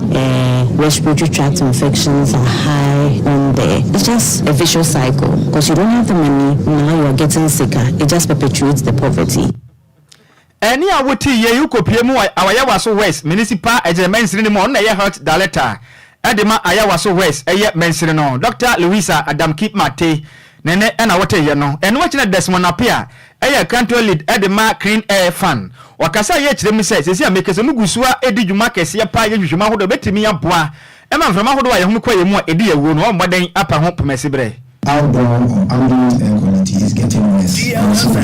respiratory tract infections are high on there. It's just a vicious cycle because you don't have the money, now you are getting sicker. It just perpetuates the poverty. Any awuti ye ukopie mu Ayawaso West Municipal Ejemensiri mo na ye Health Director Edema Ayawaso West eye mensiri no Dr. Louisa Adamki Mate nene na wote ye no eno wachina Desmond Apia eye country lead Edema Clean Air Fund wakasa ye kyerɛ mi sɛ sesi amekese mu gusua edi dwuma kɛse pa ye dwuma hodo betimi aboa ema mframa hodo ye hum kwa ye mu edi yawo no ommoden apa ho pomesibre outdoor or ambient air quality is getting worse. There's not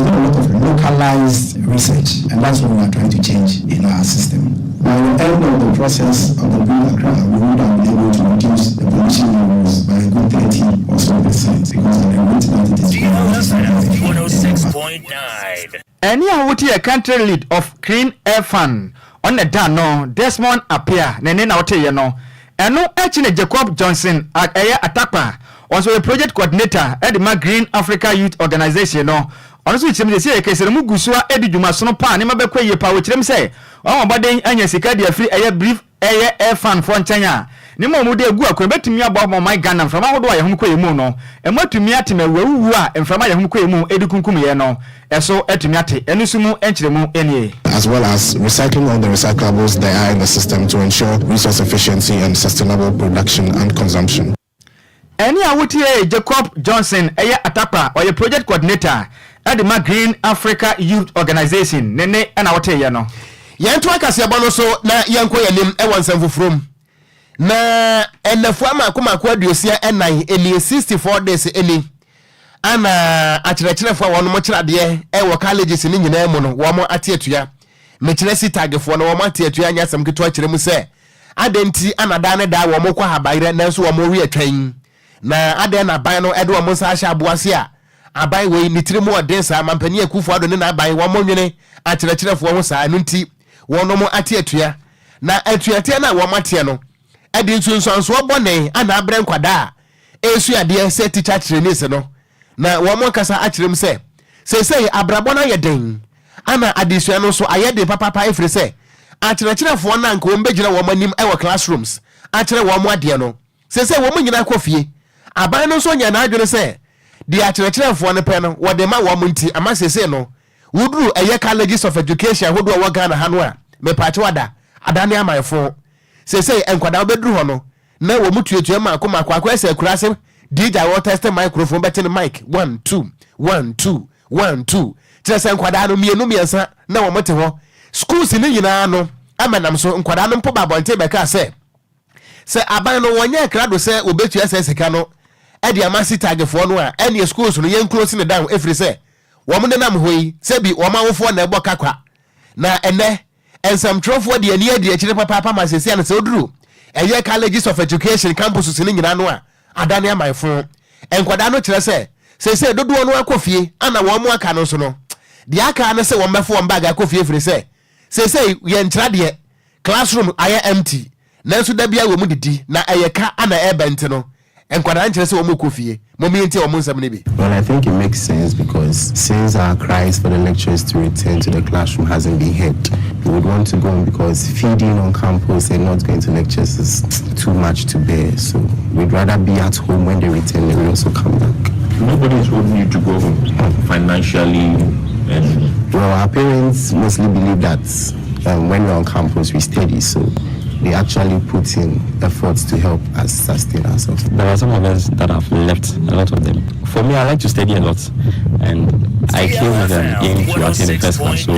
a lot of localized research, and that's what we are trying to change in our system. By the end of the process of the Green Accra, we would have been able to reduce the pollution levels by a good 30 or so percent because of the rate that it is 106.9. Any awuti a country lead of Clean Air Fund on the dano Desmond Apia nene na wote ye no. Eno echine Jacob Johnson at Aya Atapa also a project coordinator at the Green Africa Youth Organization no ono so chim de se ekesere mu gusua edi dwuma so no pa ne mabekwa ye pa wo chirem se o boden anya sika de afri aya brief aya air fan for nchanya ne mo de egu akwa betumi abo mo my Ghana mframa hodo ya hum kwa yemu no ematumi atema wawu a mframa ya hum kwa yemu edi kunkum ye no eso etumi ate enu sumu enchiremu enie as well as recycling all the recyclables that are in the system to ensure resource efficiency and sustainable production and consumption. Any awuti Jacob Johnson aya Atapa or your project coordinator at the Green Africa Youth Organization nene ana wote ye no yentu akase bono so na yenko yanim e wansam from na enafu ama aduosia enan eni 64 days eni ana akyerɛkyerɛfo a wɔn mo kyerɛ de e wo colleges ni nyina mu no wo mo ate atua mechire sitagefo no womate atua anya asem keto akire mu se adenti anada ne da wo mokwa habayre nanso wo mo wi atwan na ade na ban no ede wo mo sa ahya aboase a abai we nitire mu odensa mampani akufo ado ne na abai wo mo nwene akyerɛkyerɛfo ho saa no nti wo no mo ate atua na atuate na wo mate no ede nsunsuanso bɔne ana abrɛ nkwada esu ade se teacher trainees no na wo mo kasa akyerem se sei abrabɔ na yɛ den ana adesua no so ayɛ de papa efre se akyerɛkyerɛfo na nka wo mbegyina wo manim e wo classrooms akyerɛ wo mo ade no sei wo mo nyina kɔfie aban no so nya na adwene se de akyerɛkyerɛfo no pɛ no wo de ma wo mo nti ama sei no wuduru eye colleges of education hodo wo Ghana ha no a me pache wada adane amayefo sei enkwada obeduru ho no na wo mutuetua ma akwa ese kurase DJ wo test microphone betin mic 1 2 1 2 1 2 tese enkwada no mienu miensa na wo mote ho schools ni nyina no amanam so enkwada no mpo babonte beka se aban no wonye krado se obetua ese sika no e de amasi tagefo no a ene schools no yen close ne down every se wo mo nenam hoyi se bi wo mawofo na ebo kakwa na ene ensam trofo de ani adi akire papa ma sesi an se oduru eye colleges of education campuses ni nyina no a adane amayfo enkwada no kire se dodo no akofie ana wo mo aka no so no de aka no se wo mbefo wo mbaga akofie firi se ye ntra de classroom aye empty nanso da bia wo mu didi na eye ka ana ebent no enkwada nkire se wo mo kofie mo mi enti wo mo nsam ne bi. Well, I think it makes sense because since our cries for the lecturers to return to the classroom hasn't been heard, we would want to go on because feeding on campus and not going to lectures is too much to bear. So we'd rather be at home when they return and we also come back. Nobody is holding you to go home financially. Well, our parents mostly believe that when we're on campus, we study. So they actually put in efforts to help us sustain ourselves. There are some of us that have left, a lot of them. For me, I like to study a lot, and I came with an aim to attend the first class, so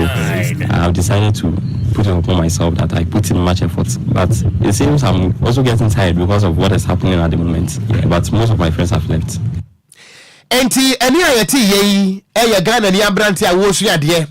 I've decided to put it upon myself that I put in much effort. But it seems I'm also getting tired because of what is happening at the moment. Yeah, but most of my friends have left. Enti eni ayeti yei eye Ghana ni abranti a wo sua de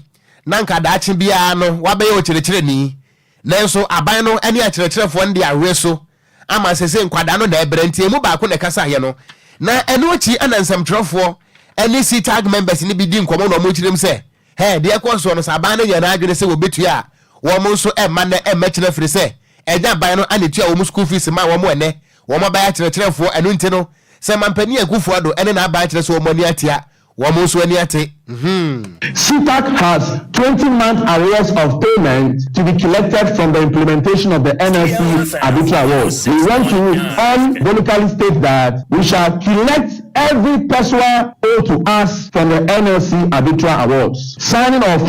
nanka da achi bia no wabe o kyerɛkyerɛ ni nanso aban no eni akyerɛkyerɛfo ndi awe so ama sese nkwada no da ebranti emu ba ko ne kasa ye no na eni ochi anansamtrofo eni CTAG members ni bi di nkomo no mo kyerem se he de ekoso no saban no ye na adwene se wo betu a wo mo nso ma na machina firi se eja ban no anetu a wo school fees ma wo mo ene wo mo ba ya kyerɛkyerɛfo enu nti no se mampani akufo ado ene na aba kyerɛ se wo mo ni atia wo mo nso ani ate CTAG has 20-month arrears of payment to be collected from the implementation of the NLC Arbitral Awards. We want to unequivocally state that we shall collect every personal owed to us from the NLC Arbitral Awards. Signing of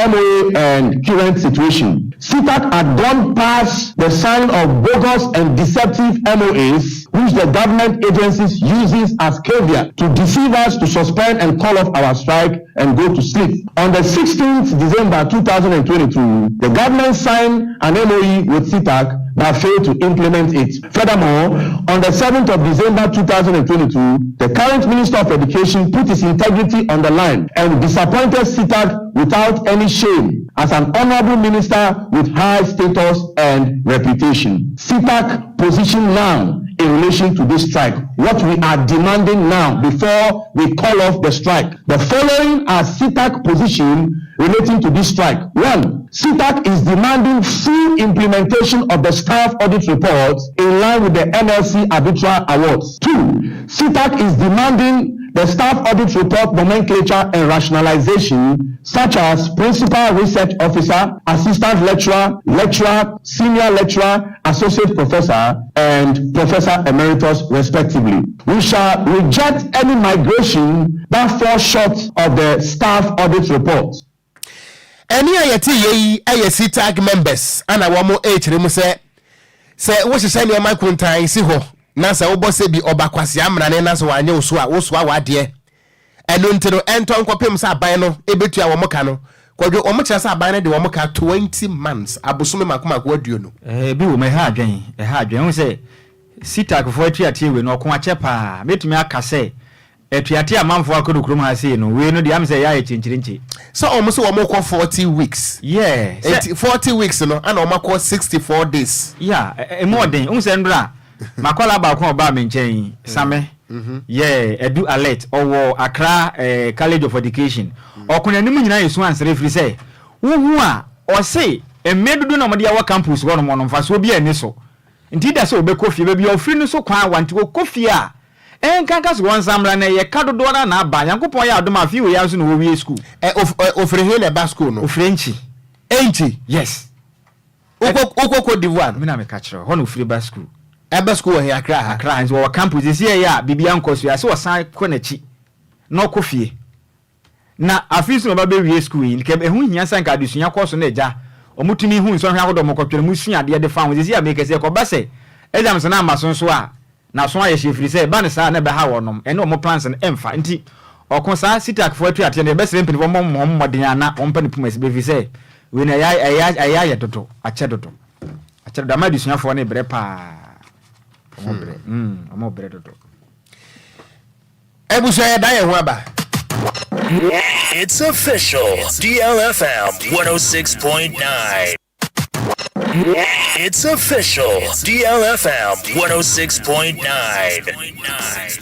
MOA and current situation. CTAG had gone past the signing of bogus and deceptive MOAs which the government agencies uses as caveat to deceive us to suspend and call off our strike and go to sleep. On the 16th December 2022, the government signed an MOE with CTAG but failed to implement it. Furthermore, on the 7th of December 2022, the current Minister of Education put his integrity on the line and disappointed CTAG without any shame as an honorable minister with high status and reputation. CTAG position now in relation to this strike, what we are demanding now before we call off the strike. The following are CTAG position relating to this strike. 1. CTAG is demanding full implementation of the staff audit report in line with the NLC Arbitral Awards. 2. CTAG is demanding the staff audit report nomenclature and rationalization, such as principal research officer, assistant lecturer, lecturer, senior lecturer, associate professor, and professor emeritus, respectively. We shall reject any migration that falls short of the staff audit report. Any ayeti ye CTAG members ana wamo hremu se wo hye ne makuntan si ho na se wo bose bi obakwase amrane na so wanye oso a wo so awade eno ntino enton kopem sa aban no ebetu a wo moka no Kwadwo omo kira sa aban no de wo moka 20 months abosome makoma kwaduo no bi wo me ha adwen ho se CTAG fo atu atie we no ko ache pa betumi aka se etuate amanfo akodo krum ha sei no we no de am say ya chinchirinchi so almost one more 40 weeks yeah 40 weeks no and almost 64 days yeah more than unse ndra makola ba ko ba me nchen Sammy yeah edu alert owo Accra College of Education okonanim nyina yesu ansere free say wo a o say emedudu na mo de ya campus wo no mo no mfa so bi ani so nti da se obekofie be bi ofri no so kwan wanti okofie a enkankas won samra na ye kadodo na aba yankopon ya adoma fi we ya so no wo wie school ofre hele ba school no ofrenchi enchi yes Cote d'Ivoire me na me ka kire ho no ofre ba school ebe school here Accra nso wo campus isi ya bibia nkoso ya se wo san ko na chi no kofie na afisu no ba be wie school yi ke ehu hia san ka dusunya koso na eja omutumi hu nso hwa hodo mokotwere musua de de fa wo isi ya me kese ko ba se exam se na amaso nso a na so aye shefri se ba ne sa na be ha wonom ene o mo plans no emfa nti okon sa sitak fo atu ate ne be se mpini mo modin ana o mpa ne puma se be fi se we na ya toto ache toto da ma dusunya fo ne bre pa omo bre toto ebuso ya da ye ho aba. It's official. DLFM 106.9. It's official. DLFM 106.9.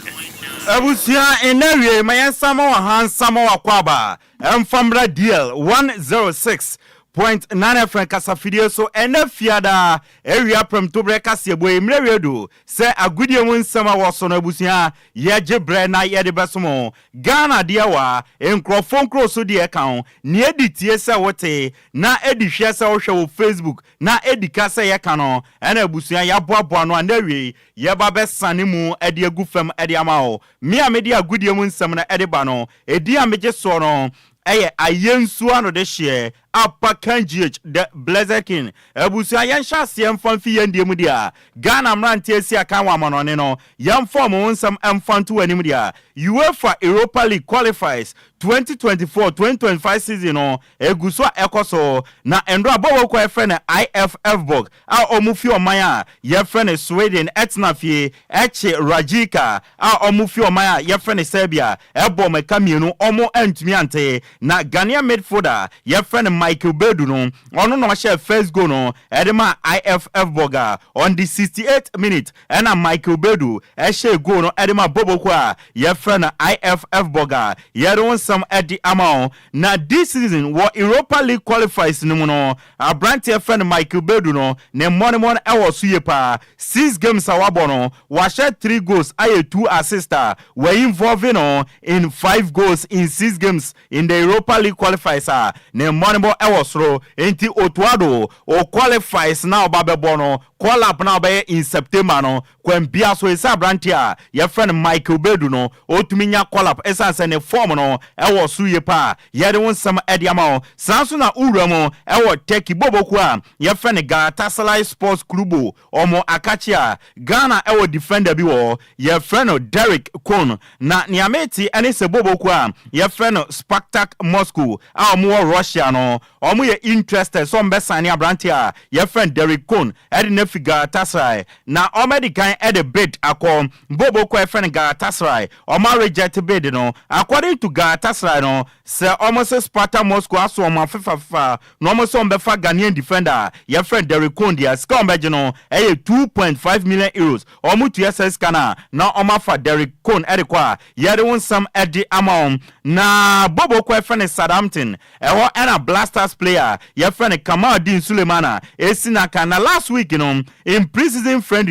Abusia enawie mayensama wa hansama wa kwaba. Mfambra DL 106.9 FM kasafidie so enafiada area from tobreka siebo emrewedo se agudie mu nsama wo so na abusia ye gebre na ye de besomo Ghana dia wa enkrofon kroso de kan ne editie se wote na edihwe se wo hwe wo Facebook na edika se ye kan no ena abusia ya boaboa no anawie ye ba besane mu ede agufam ede amao me amedi agudie mu nsam na ede ba no edi amege so no eye ayensu ano de hye Apakan GH the Blessed King abusia yensha siem famfi yendie mu dia Ghana mrante esi akan wa monone no yem form wonsam emfanto anim dia UEFA Europa League qualifies 2024-2025 season no eguso ekoso na endro abowo ko efre IFF bog a omufi omaya yefre Sweden etnafie eche Rajika a omufi omaya yefre Serbia ebo mekamienu omo antumi ante na Ghanaian midfielder yefre Michael Bedu no ono no share first goal no edema IFF boga on the 68th minute and Michael Bedu share goal no edema bobo kwa yefre na IFF boga yero some edi amount na this season what Europa League qualifies no Abrante friend Michael Bedu no ne money ewo suye pa 6 games awabo no wa share 3 goals aye 2 assists were involved in 5 goals in 6 games in the Europa League qualifiers ne money ewo soro enti otuado o qualifies now babebo no call up now be in September no kwambia so esa Abrante your friend Michael Bedu no otuminya call up esa se ne form no ewo suye pa yede won sam ediamao sanso na uwramo ewo teki boboku a your friend Galatasaray Sports Club omo akachia Ghana ewo defender bi wo your friend Derek Kon na niameti ene se boboku a your friend Spartak Moscow a omo Russia no omo ye interested so mbesane Abrante a your friend Derek Kon ede na figa Galatasaray na omedi kan ede bid akom boboku e friend Galatasaray omo reject bid no according to Galatasaray no se almost Sparta Moscow aso omo FIFA no almost on befa Ghanaian defender your friend Derek Kon dia ska ombeje no 2.5 million euros omo to SS kana na omo fa Derek Kon ede kwa yede won some ede amount na bobo kwa friend Southampton eho ena Blasters player your friend Kamaldeen Sulemana esina kana last week in preseason friend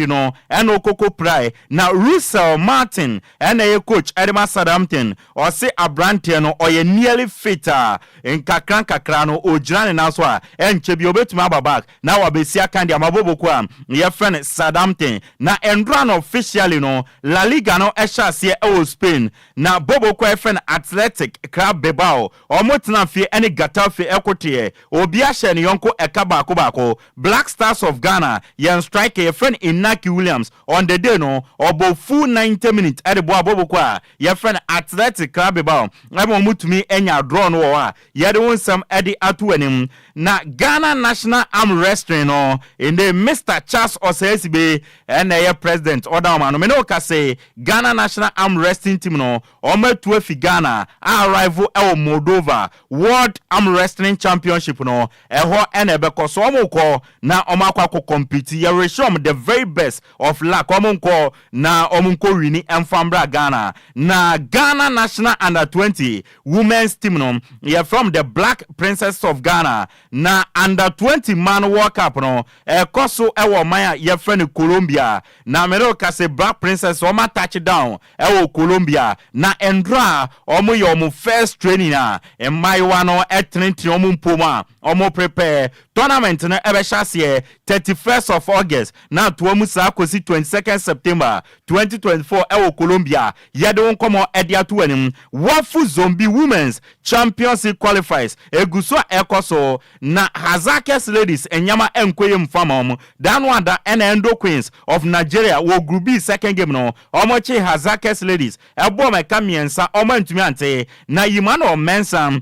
and Okoko Prai na Russell Martin and a coach Edema Southampton or say Abrante no or ye nearly fitter in kakran no ojran na so and chebi obetuma babak na wabesia kandi amabobo kwa your friend Southampton na endran officially no La Liga no esha se e Spain na bobo kwa friend Athletic Club Bilbao omotna fie any Getafe ekote obi ahye ne yonko ekaba ko Black Stars of Ghana yen striker your friend Inaki Williams on the day no obo full 90 minutes at the bobo kwa your friend Athletic Club Bilbao emo mutumi enya draw no wa yede won sam ede ato anim na Ghana National Arm Wrestling no in the Mr. Charles Osesibe and president order man me no ka say Ghana National Arm Wrestling team no ometu afi Ghana arrival el Moldova World Arm Wrestling Championship no eho enebeko so omko na omakwa compete ye reshom the very best of luck omko na omko wini emfambra Ghana na Ghana National Under 20 women's team no ye from the Black Princess of Ghana na Under 20 man World Cup no ekoso ewo maya ye friend Colombia na America say Black Princess oma touchdown ewo Colombia na endra omo ye omo first training na emaiwa no etrentin omo mpoma omo prepare tournament na ebe shase 31st of August na to omo sa kosi 22nd September 2024 ewo Colombia yede won komo ede atu anim wafu zombie women's championship qualifiers eguso ekoso na Hazakes ladies enyama enkoye mfama dan wanda endo queens of Nigeria wo group B second game no omochi Hazakes ladies ebo meka miensa omo ntumi ante na Yimano Mensam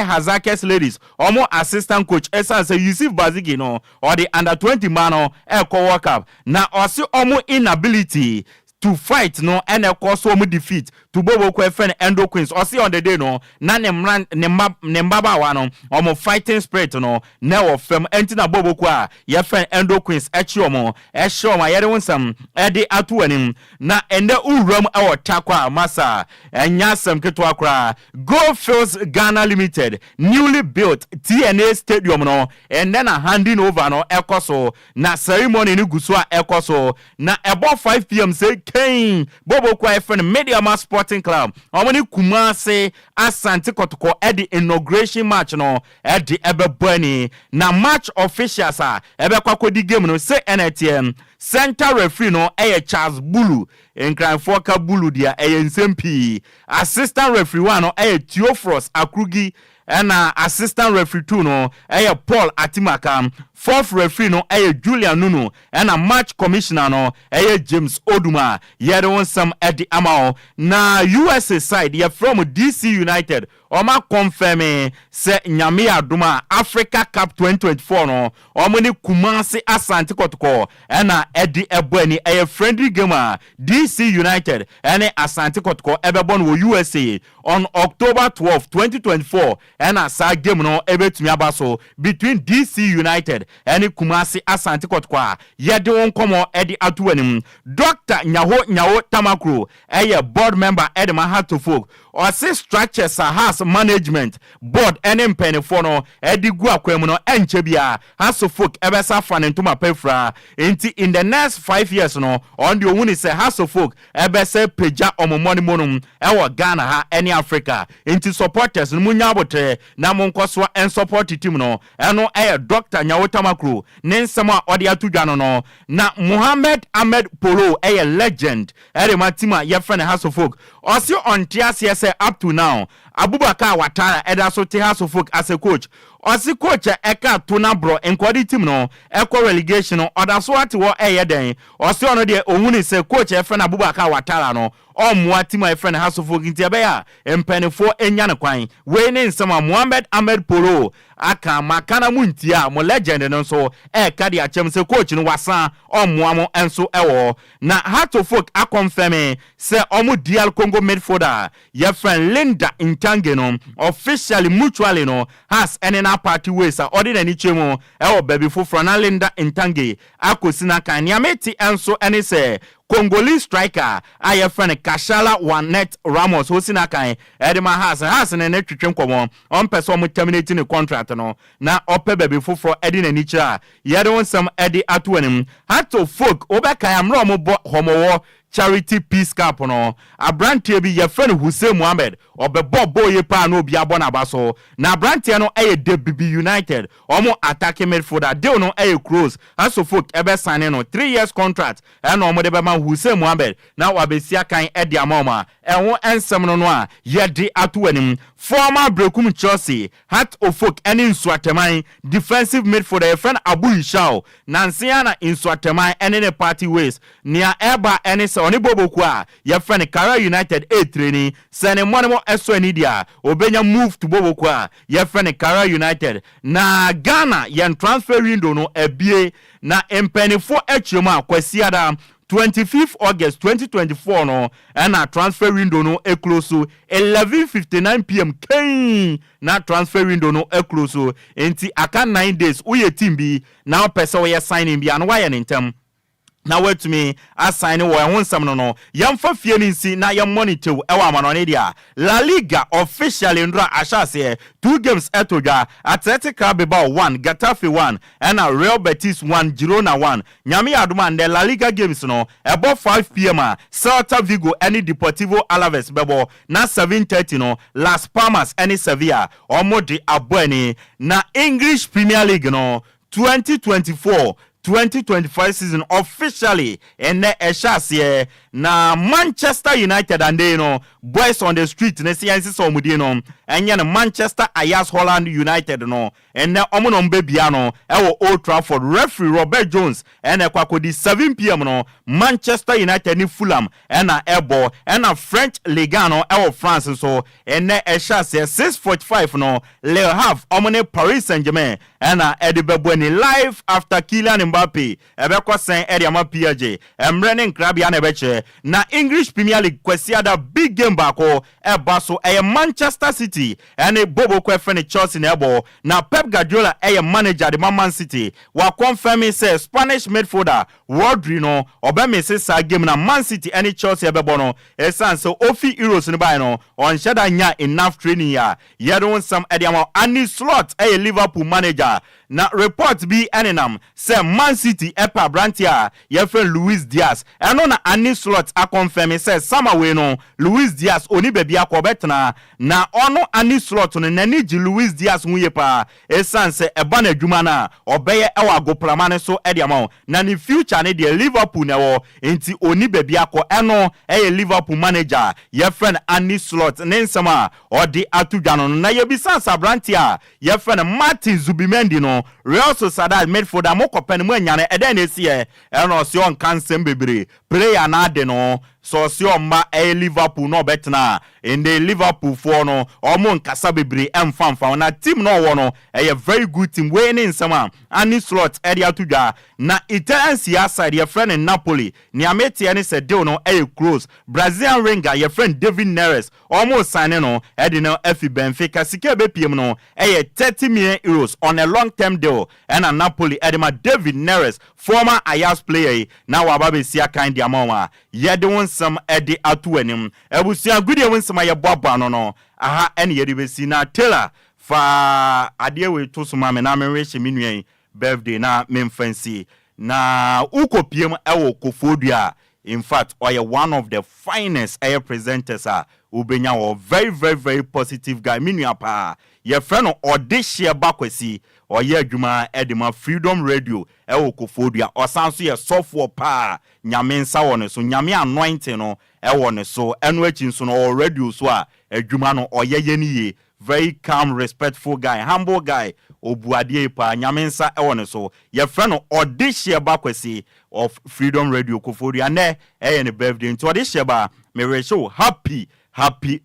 Hazakes ladies omo assistant coach esa say Yusuf Bazigi no or the Under 20 mano World Cup na osi omo inability to fight no and cause omo defeat to bobo kwefen endo queens osi on the day no na nembaba wa no omo fighting spirit no na ofem enti na bobo kwa ye fen endo queens echi omo yede wonsam ede atu anim na ende uram takwa masa enya sam ketwa kra Go Fields Ghana Limited newly built TNA stadium no and then a handing over no ekoso na ceremony ni gusua ekoso na about 5 p.m. say Kane bobo kwa fen Media Sporting Club omoni Kumase Asante Kotoko edi inauguration match no edi ebe bani na match officials ebe kwakodi game no say NTM center referee no Charles Bulu Nkranfoka Bulu dia nsmp assistant referee one no Theophorus Akrugi and assistant referee 2 no Paul Atimaka fourth referee no Julian Nunu and a match commissioner no James Oduma yede won some at the amount na USA side ye from DC United oma confirm say Nyame Aduma Africa Cup 2024 no omoni Kumasi Asante Kotoko and Eddie Ebweni friendly game DC United and Asante Kotoko ebebon wo USA on October 12 2024 and a game no ebetumi abaso between DC United and Kumasi Asante Kotoko yede won komo edi atuanim Dr. Nyawo Tamakro board member Edema Hatofok or say structures has management board any penny for no edi gu akwemu no enchebia Hasofok ebesa fanentuma pefra in the next 5 years no on the wuni say Hasofok ebese peja omomoni monum ewo Ghana ha any Africa into supporters munyabote na monkoswa en support team no eno Dr. Nyawo Tamakro nensema odi atudwano no na Muhammad Ahmed Polo legend matima ye friend Hasofok also on TSS up to now Abubakar Watara edaso te Hasofok as a coach osi coach eka tuna bro enkwadi team no relegation no odaso ati wo den osi ono de ohuni se coach friend Abubakar Watara no omwa team friend Hasofok nti ebeya empenefo enya ne kwan we ne nsema Muhammad Ahmed Polo aka makana muntia mo legend no so eka dia chem se coach no wasan omwa mo enso ewo na Hasofok akonfirm se omu DL Congo midfielder ye friend Linda Intange no officially mutually no has any party ways ordinary chemo baby for na Linda Intange akosina kan Nyameti enso ene se Congolese striker aye friend Kashala Wanet Ramos hosina kan edema has na twetwem komo on person mo terminating the contract no na ope baby for edina nicha ye don some edi atuanim Hasofok obeka amro mo bo homowo Charity Peace Cup no abrantie bi ye friend Hussein Mohammed obebo boye pa no bia bona baso na abrantie no DBB United omo attacking midfielder deal no close Hasofok ebe sign no 3 years contract and omo de be man Hussein Mohammed na wabesia kan edi amoma enwo ensem no a ye di atuanim former Brekum Chelsea, Hat Ofok, and in Swateman, defensive midfielder, your friend Abu Ishao, Nansiana in Swateman, and in a party ways, near Eba and it's on Bobokwa, your friend Kara United A training, sending Monimo Eso Nidia, Obenya move to Bobokwa, your friend Kara United, na Ghana, yan transfer window no ebie, na empeni for Echoma, Kwesiada, 25th August 2024 no and a transfer window no e close to 11:59 p.m. Kane na transfer window no e close to enti aka 9 days uye team bi now person we signing bi and why in term na wait me assign wo ehun sam no yamfa fie ni nsi na yam monitor ewa amanone dia La Liga officially ndra ashase 2 games etoja Atletico Bilbao 1 Getafe 1 and Real Betis 1 Girona 1 nyame aduma and La Liga games no about 5 p.m. Celta Vigo any Deportivo Alaves bebo na 7:30 no Las Palmas any Sevilla omodi abweni na English Premier League no 2024-2025 season officially and eshase na Manchester United and they know boys on the street na siyansi so mudi no enya na Manchester Ayas Holland United no and na omono mbebia no ewo Old Trafford referee Robert Jones and ekwakodi 7 p.m. no Manchester United ni Fulham and na ebo and na French Ligue 1 no ewo France so and na eshase 6:45 no Le Havre omone Paris Saint-Germain and na edibebo ni live after Kylian Mbappe ebekwa sen ediama PSG emrene nkrabia na ebeche na English Premier League kwesiada big game bako ebaso Manchester City and Bobo kwefene Chelsea na ebo na Pep Guardiola manager the Man City wa confirm say Spanish midfielder Rodri no obemese sa game na Man City and Chelsea ebebo no esan so ofi Euros ni buy no on shada nya enough training ya yedon some ediama any slot Liverpool manager na report bi enenam say Man City epa brantia your friend Luis Diaz eno na any slot a confirm say Samawe no Luis Diaz oni bebi akobetna na ono any slot no nani ji Luis Diaz huye pa esan say eba na adwuma na obeye ewa agoplamane so ediama na ni future ne de Liverpool na wo enti oni bebi akọ eno Liverpool manager your friend any slot nensama odi atudwano na yebisa sabrantia your friend Martin Zubimendi no Real Sociedad midfielder mo kopeni mo nyane eden esie eno se on kansem bebre player na de no so se on ma Liverpool no betna in the Liverpool for no omo nkasa bebre emfamfa na team no wo no very good team winning sama any slot area tudwa na Italian side your friend in Napoli ni ameti any se deal no close Brazilian winger your friend David Neres almost signing no no FI Benfica sike be pm no 30 million euros on a long term deal and a Napoli edema David Neres former Ajax player now ababe sia kind amount yede won some edi atuanim ebusia gudie won some ye boba no aha ene yede be si na Taylor fa ade we to so ma me na me reche minuen birthday na memfancy na ukopiem ewo Kofodua. In fact, one of the finest air presenters ubenya wo very very very positive guy minua pa your friend Odishia Bakwesi oye adwuma edema Freedom Radio ewo Kofodua osanso ye software pa nyame nsa won so nyame anointing no ewo ne so eno achi so no radio so adwuma no oye yeniye very calm respectful guy humble guy obuadie pa nyame nsa ewo ne so your friend Odishia Bakwesi of Freedom Radio Kofodua ne ne birthday nto Odishia ba me wish you happy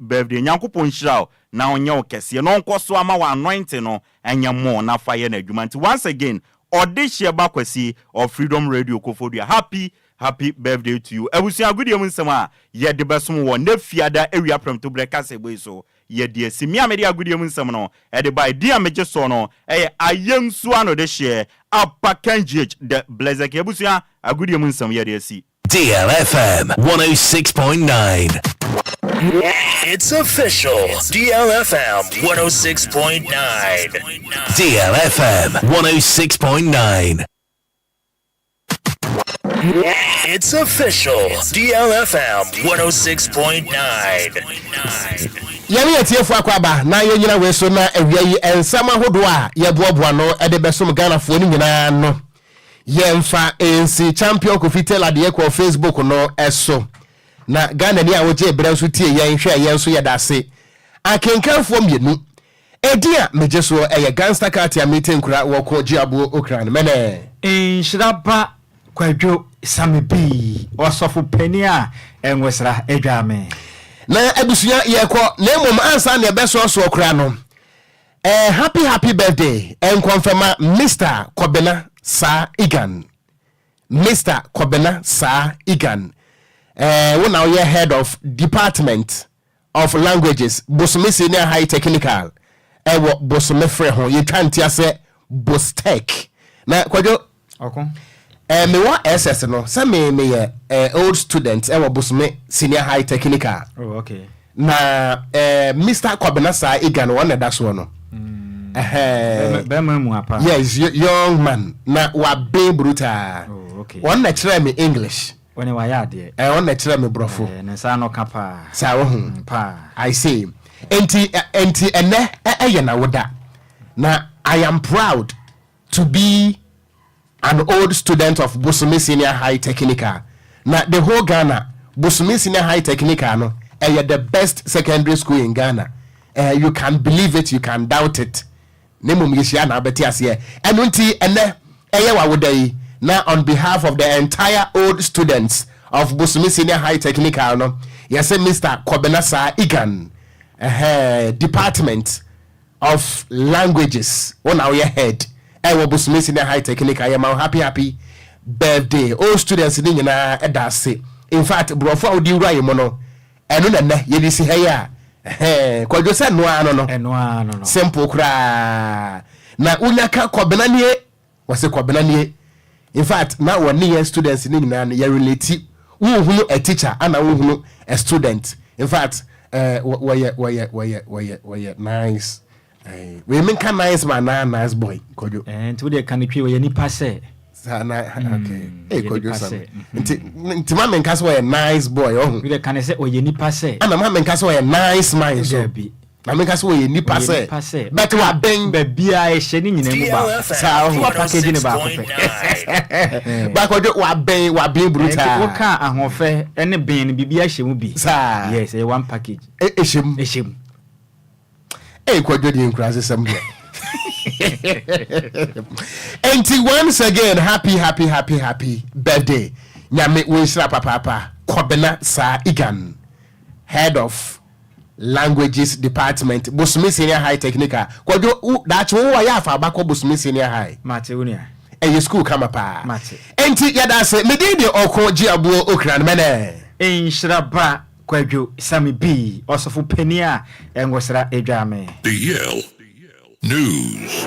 birthday nyankopon shirao na onye okese no nkoso ama wa anointing no enya mo na fire na adwuma nti once again Odishia Bakwesi of Freedom Radio Kofodua happy birthday to you ebusia agudie mu nsema ye de besom wo na fiada ewia prem to breka sebe so ye de simi amede agudie mu nsema no e de by dia meje so no ayensu ano de share apakanjich the blazek ebusia agudie mu nsema ye de si DLFM 106.9. It's official. DLFM 106.9. DLFM 106.9. It's official. DLFM 106.9. Yami etiefo akwaba na yenyina we so na awia yi ensama hodo a yeboaboa no ede besom Ghana fo ni nyina no yemfa ensi champion ko fitela de ko Facebook no eso na Ghana ni a woje ebra so tie yen hwe yen so yedase akenkanfo mienu edia mejeso eye gangster katia meeting kura wo Okogyeabour Ocran mene Nhyiraba Kwadwo Sammy B osofu penia enwesra edwame na abusuya yekọ na mom ansa na beso so okra no happy birthday and confirm Mr. Kobena Sa Igan. Mr. Kobena Sa Igan. We now you're head of Department of Languages, Bosome Senior High Technical. What Bosome Freho, you can't say Bostek. Now, Kwadwo. Okay. Me wa SS no, some me old students, Bosome Senior High Technical. Oh, okay. Na Mr. Kobena Sa Igan, one that's one. Yes, young man. Na wa be brutal. Oh, okay. One na try me English. When wa ya de. One na try me brofo. Na sa no kapa. Sa wo hu. Pa. I say. Enti ene na woda. Na I am proud to be an old student of Bosome Senior High Technical. Na the whole Ghana, Bosome Senior High Technical no, the best secondary school in Ghana. You can believe it, you can doubt it. Nemum yishia na beti asiye. Enunti ene wa wodai na on behalf of the entire old students of Bosome Senior High Technical no. Yes, Mr. Kobena Sa Igan, Department of Languages. On our head. Ewa Bosome Senior High Technical. I am happy birthday. All students in na edase. In fact, brofo odi ura yemono. Enu na yedisi heya. Kwadwo se noa no no simple kra na unyaka Kobena nie wase Kobena nie. In fact na one year students ni nyina na ya relate uhunu a teacher ana uhunu a student. In fact why nice we mean can nice man na nice boy Kwadwo to the can twi we nipa se okay Kwadwo Sammy nti ma men kaso a nice boy we the can say oye nipa se ana ma men kaso a nice man so na men kaso oye nipa se but wa ben ba bia e hye ni nyina mu ba sa wa package ni ba ko fe ba Kwadwo wa ben brutal wo ka ahofe ene ben bibia hye mu bi sa yes a one package ehim Kwadwo di Enquires assembly. And once again, happy birthday. Nyame Winsra Papa Kobena Sa Igan, head of Languages Department, Bosome Senior High Technical. Kwadwo that's who I have about Bosome Senior High. Mateunia. And your school come pa. Mate. And yada say me dey the Okogyeabour Ocran mene. Nhyiraba Kwadwo Sammy B osofu penia enwosra edwame. The Yale News.